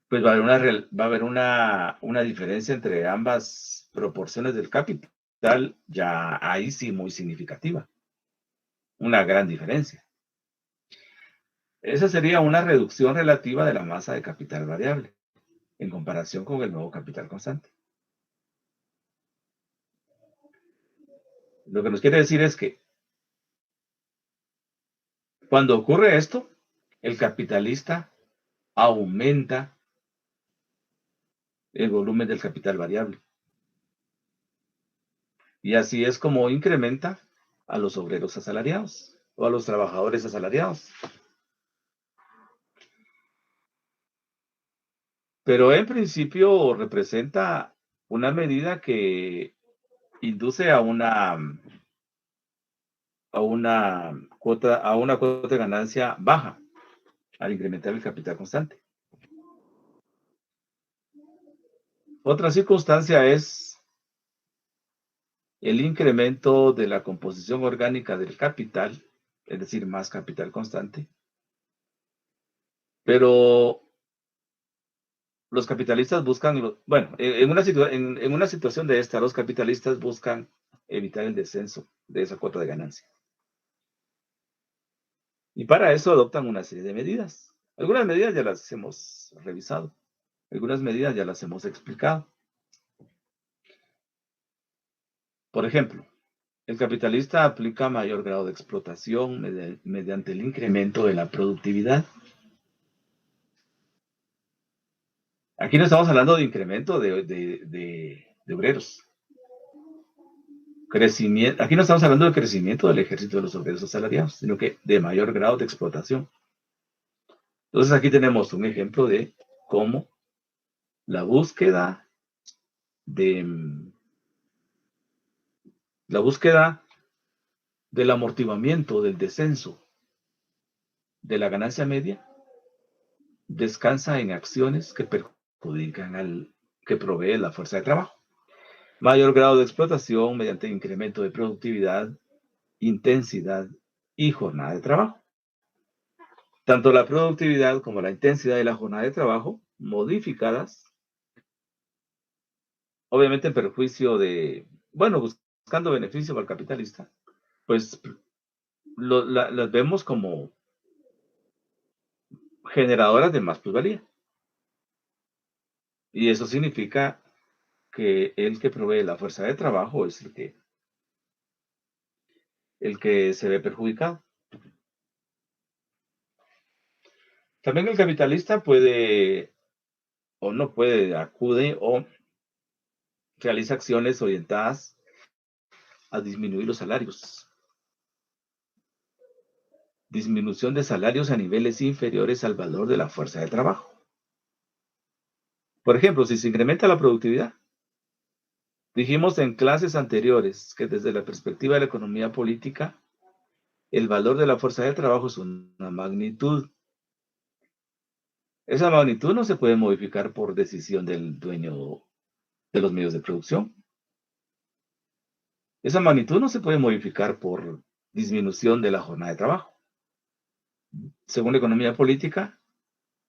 pues va a haber una diferencia entre ambas proporciones del capital, ya ahí sí muy significativa. Una gran diferencia. Esa sería una reducción relativa de la masa de capital variable en comparación con el nuevo capital constante. Lo que nos quiere decir es que cuando ocurre esto, el capitalista aumenta el volumen del capital variable. Y así es como incrementa a los obreros asalariados o a los trabajadores asalariados. Pero en principio representa una medida que induce a una cuota de ganancia baja al incrementar el capital constante. Otra circunstancia es el incremento de la composición orgánica del capital es decir, más capital constante. Pero los capitalistas buscan, bueno, en una situación de esta, los capitalistas buscan evitar el descenso de esa cuota de ganancia. Y para eso adoptan una serie de medidas. Algunas medidas ya las hemos revisado, algunas medidas ya las hemos explicado. Por ejemplo, el capitalista aplica mayor grado de explotación mediante el incremento de la productividad. Aquí no estamos hablando de incremento de obreros. Aquí no estamos hablando de crecimiento del ejército de los obreros asalariados, sino que de mayor grado de explotación. Entonces aquí tenemos un ejemplo de cómo la búsqueda de la búsqueda del amortiguamiento, del descenso de la ganancia media, descansa en acciones que perjudican al que provee la fuerza de trabajo. Mayor grado de explotación mediante incremento de productividad, intensidad y jornada de trabajo. Tanto la productividad como la intensidad de la jornada de trabajo modificadas, obviamente en perjuicio de, bueno, buscando beneficio para el capitalista, pues las vemos como generadoras de más plusvalía. Y eso significa que el que provee la fuerza de trabajo es el que se ve perjudicado. También el capitalista puede o no puede, acude o realiza acciones orientadas a disminuir los salarios. Disminución de salarios a niveles inferiores al valor de la fuerza de trabajo. Por ejemplo, si se incrementa la productividad, dijimos en clases anteriores que desde la perspectiva de la economía política, el valor de la fuerza de trabajo es una magnitud. Esa magnitud no se puede modificar por decisión del dueño de los medios de producción. Esa magnitud no se puede modificar por disminución de la jornada de trabajo. Según la economía política,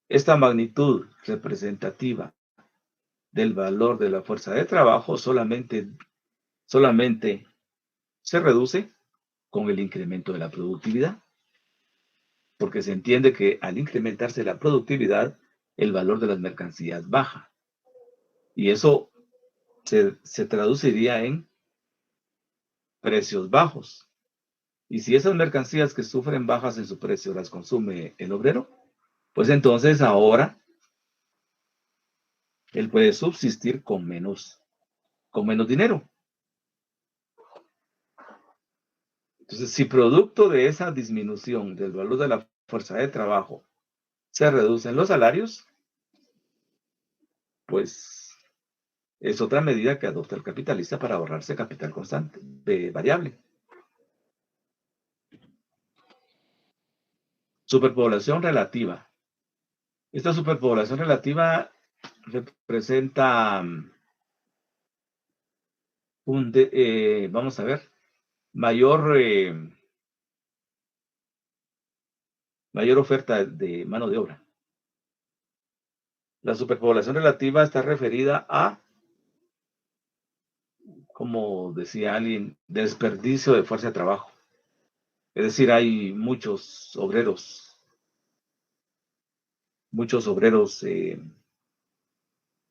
esta magnitud representativa del valor de la fuerza de trabajo solamente se reduce con el incremento de la productividad, porque se entiende que al incrementarse la productividad, el valor de las mercancías baja. Y eso se traduciría en precios bajos. Y si esas mercancías que sufren bajas en su precio las consume el obrero, pues entonces ahora él puede subsistir con menos dinero. Entonces, si producto de esa disminución del valor de la fuerza de trabajo se reducen los salarios, pues es otra medida que adopta el capitalista para ahorrarse capital constante, variable. Superpoblación relativa. Esta superpoblación relativa representa vamos a ver, mayor oferta de mano de obra. La superpoblación relativa está referida a, como decía alguien, desperdicio de fuerza de trabajo. Es decir, hay muchos obreros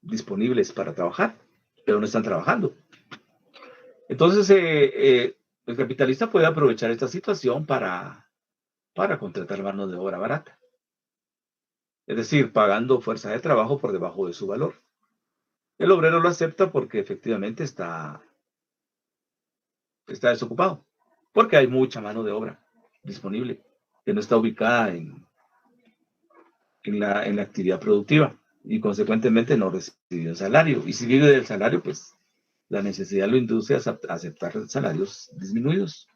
disponibles para trabajar, pero no están trabajando. Entonces, el capitalista puede aprovechar esta situación para contratar mano de obra barata. Es decir, pagando fuerza de trabajo por debajo de su valor. El obrero lo acepta porque efectivamente está desocupado, porque hay mucha mano de obra disponible que no está ubicada en la actividad productiva y consecuentemente no recibe un salario. Y si vive del salario, pues la necesidad lo induce a aceptar salarios disminuidos.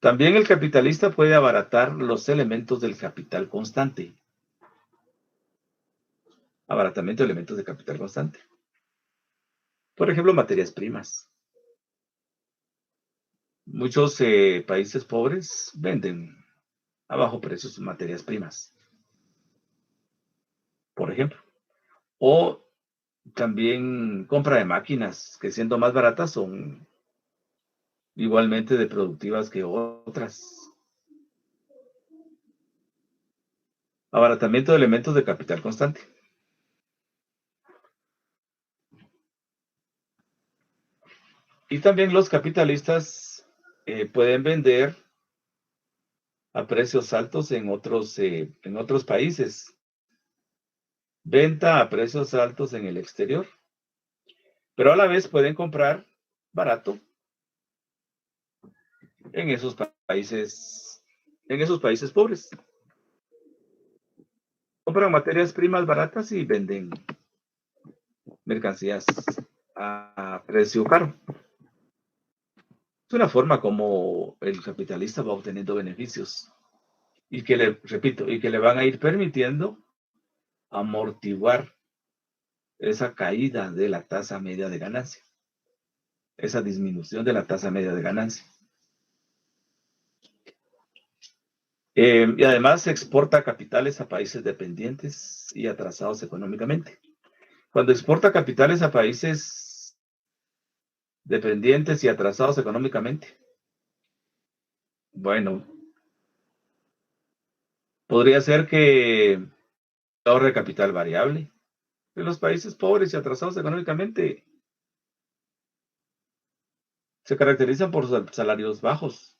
También el capitalista puede abaratar los elementos del capital constante. Abaratamiento de elementos de capital constante. Por ejemplo, materias primas. Muchos países pobres venden a bajo precio sus materias primas, por ejemplo. O también compra de máquinas que siendo más baratas son igualmente de productivas que otras. Abaratamiento de elementos de capital constante. Y también los capitalistas pueden vender a precios altos en otros países. Venta a precios altos en el exterior. Pero a la vez pueden comprar barato en esos países pobres. Compran materias primas baratas y venden mercancías a precio caro. Es una forma como el capitalista va obteniendo beneficios y que le van a ir permitiendo amortiguar esa caída de la tasa media de ganancia, esa disminución de la tasa media de ganancia. Y además exporta capitales a países dependientes y atrasados económicamente. Cuando exporta capitales a países dependientes y atrasados económicamente, bueno, podría ser que ahorre capital variable. En los países pobres y atrasados económicamente se caracterizan por salarios bajos,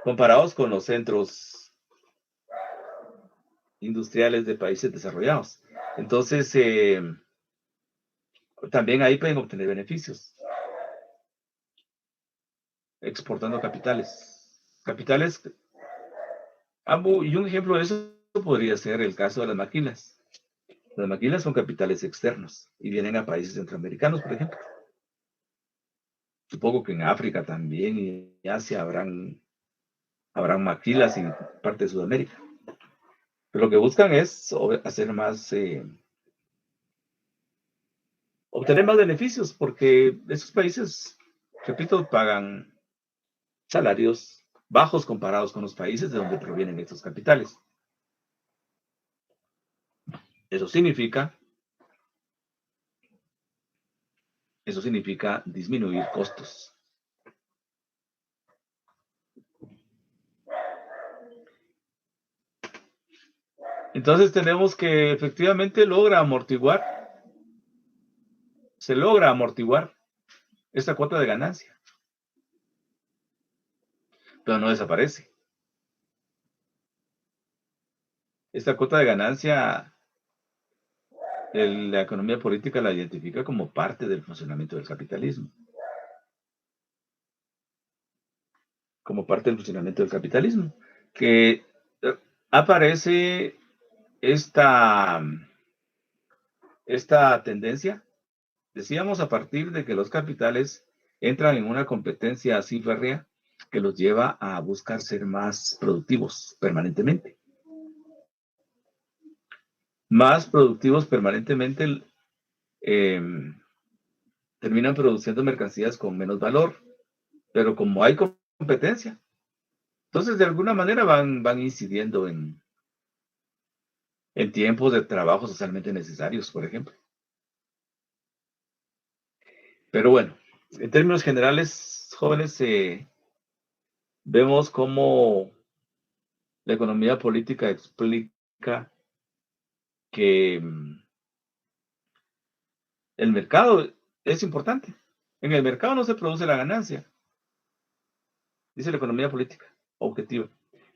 comparados con los centros industriales de países desarrollados. Entonces, también ahí pueden obtener beneficios, exportando capitales. Y un ejemplo de eso podría ser el caso de las maquilas. Las maquilas son capitales externos y vienen a países centroamericanos, por ejemplo. Supongo que en África también y en Asia habrán maquilas en parte de Sudamérica. Pero lo que buscan es obtener más beneficios, porque esos países, repito, pagan salarios bajos comparados con los países de donde provienen estos capitales. Eso significa disminuir costos. Entonces tenemos que efectivamente se logra amortiguar esta cuota de ganancia, pero no desaparece. Esta cuota de ganancia, la economía política la identifica como parte del funcionamiento del capitalismo. Como parte del funcionamiento del capitalismo, que aparece esta tendencia, decíamos, a partir de que los capitales entran en una competencia así férrea que los lleva a buscar ser más productivos permanentemente. Más productivos permanentemente terminan produciendo mercancías con menos valor, pero como hay competencia, entonces de alguna manera van incidiendo en tiempos de trabajo socialmente necesarios, por ejemplo. Pero bueno, en términos generales, jóvenes, vemos cómo la economía política explica que el mercado es importante. En el mercado no se produce la ganancia, dice la economía política objetiva.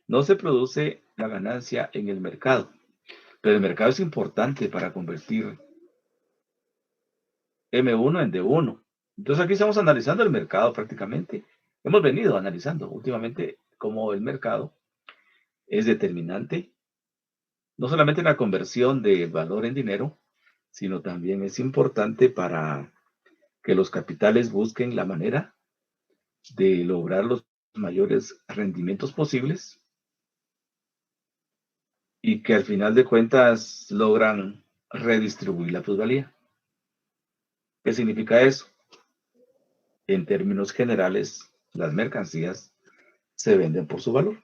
No se produce la ganancia en el mercado, pero el mercado es importante para convertir M1 en D1. Entonces aquí estamos analizando el mercado prácticamente. Hemos venido analizando últimamente cómo el mercado es determinante, no solamente en la conversión de valor en dinero, sino también es importante para que los capitales busquen la manera de lograr los mayores rendimientos posibles y que al final de cuentas logran redistribuir la plusvalía. ¿Qué significa eso? en términos generales, las mercancías se venden por su valor.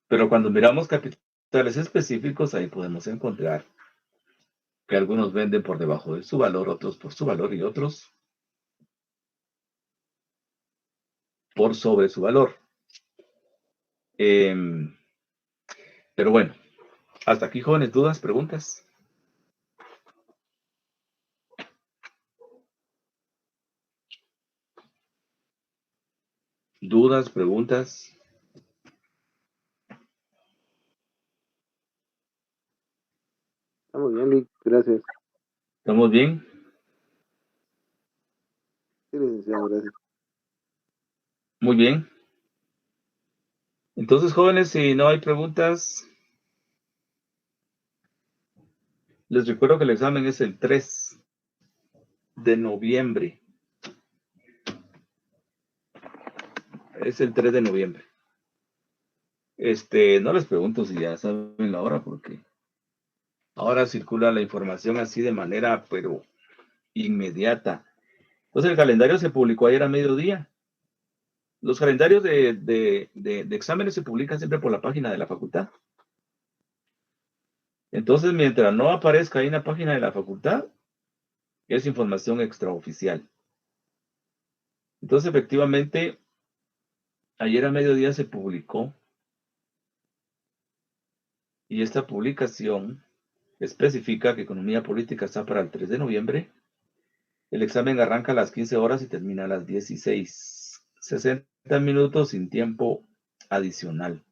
Pero cuando miramos capitales específicos, ahí podemos encontrar que algunos venden por debajo de su valor, otros por su valor y otros por sobre su valor. Pero bueno, hasta aquí, jóvenes, dudas, preguntas. Dudas, preguntas. Estamos bien, Vic, gracias. ¿Estamos bien? Sí, licenciado, gracias. Muy bien. Entonces, jóvenes, si no hay preguntas, les recuerdo que el examen es el 3 de noviembre. Es el 3 de noviembre. No les pregunto si ya saben la hora, porque ahora circula la información así de manera, pero inmediata. Entonces, el calendario se publicó ayer a mediodía. Los calendarios de exámenes se publican siempre por la página de la facultad. Entonces, mientras no aparezca ahí en la página de la facultad, es información extraoficial. Entonces, efectivamente, ayer a mediodía se publicó y esta publicación especifica que Economía Política está para el 3 de noviembre. El examen arranca a las 15 horas y termina a las 16. 60 minutos sin tiempo adicional.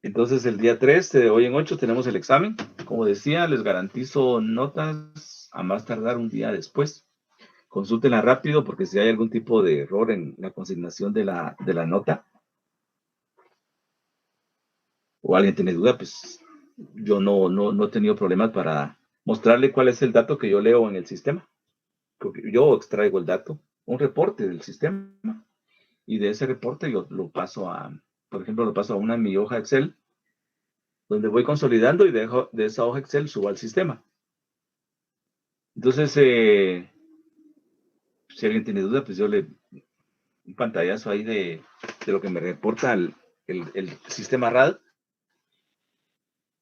Entonces, el día 3, de hoy en 8, tenemos el examen. Como decía, les garantizo notas a más tardar un día después. Consúltenla rápido porque si hay algún tipo de error en la consignación de la nota o alguien tiene duda, pues yo no he tenido problemas para mostrarle cuál es el dato que yo leo en el sistema. Porque yo extraigo el dato, un reporte del sistema, y de ese reporte yo lo paso por ejemplo, lo paso a mi hoja Excel, donde voy consolidando y de esa hoja Excel subo al sistema. Entonces, si alguien tiene duda, pues yo le un pantallazo ahí de lo que me reporta el sistema RAD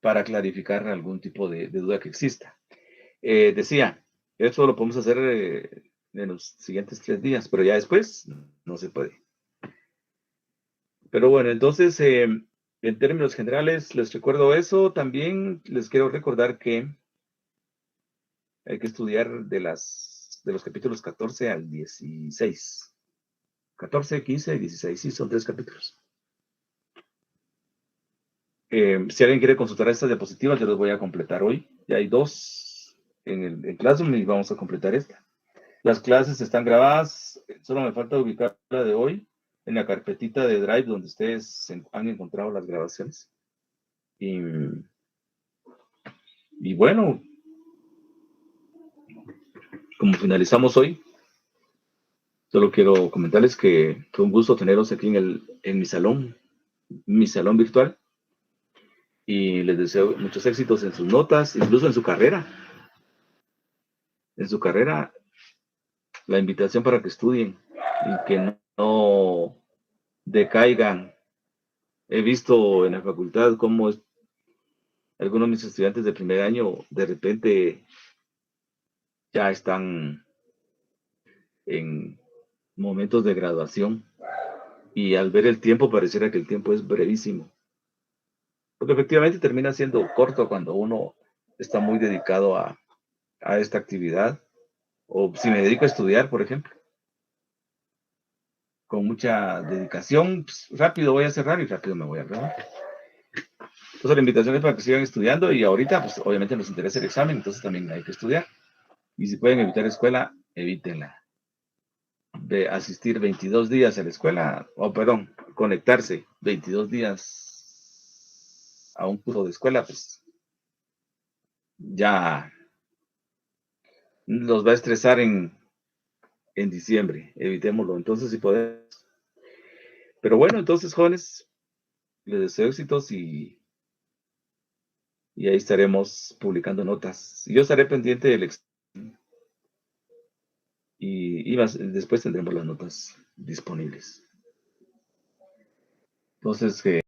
para clarificar algún tipo de duda que exista. Decía, eso lo podemos hacer en los siguientes 3 días, pero ya después no se puede. Pero bueno, entonces, en términos generales, les recuerdo eso. También les quiero recordar que hay que estudiar de los capítulos 14 al 16. 14, 15 y 16, sí, son 3 capítulos. Si alguien quiere consultar estas diapositivas, yo las voy a completar hoy. Ya hay 2 en Classroom y vamos a completar esta. Las clases están grabadas, solo me falta ubicar la de hoy en la carpetita de Drive donde ustedes han encontrado las grabaciones. Y bueno, como finalizamos hoy, solo quiero comentarles que fue un gusto tenerlos aquí en mi salón virtual. Y les deseo muchos éxitos en sus notas, incluso en su carrera. En su carrera, la invitación para que estudien y que no decaigan. He visto en la facultad cómo algunos de mis estudiantes de primer año de repente ya están en momentos de graduación y al ver el tiempo pareciera que el tiempo es brevísimo. Porque efectivamente termina siendo corto cuando uno está muy dedicado a esta actividad. O si me dedico a estudiar, por ejemplo, con mucha dedicación, pues, rápido voy a cerrar y rápido me voy a graduar. Entonces la invitación es para que sigan estudiando y ahorita, pues obviamente nos interesa el examen, entonces también hay que estudiar. Y si pueden evitar escuela, evítenla. De asistir 22 días a la escuela, perdón, conectarse 22 días a un curso de escuela, pues ya los va a estresar en diciembre. Evitémoslo. Entonces, si podemos. Pero bueno, entonces, jóvenes, les deseo éxitos y ahí estaremos publicando notas. Yo estaré pendiente del examen y después tendremos las notas disponibles. Entonces,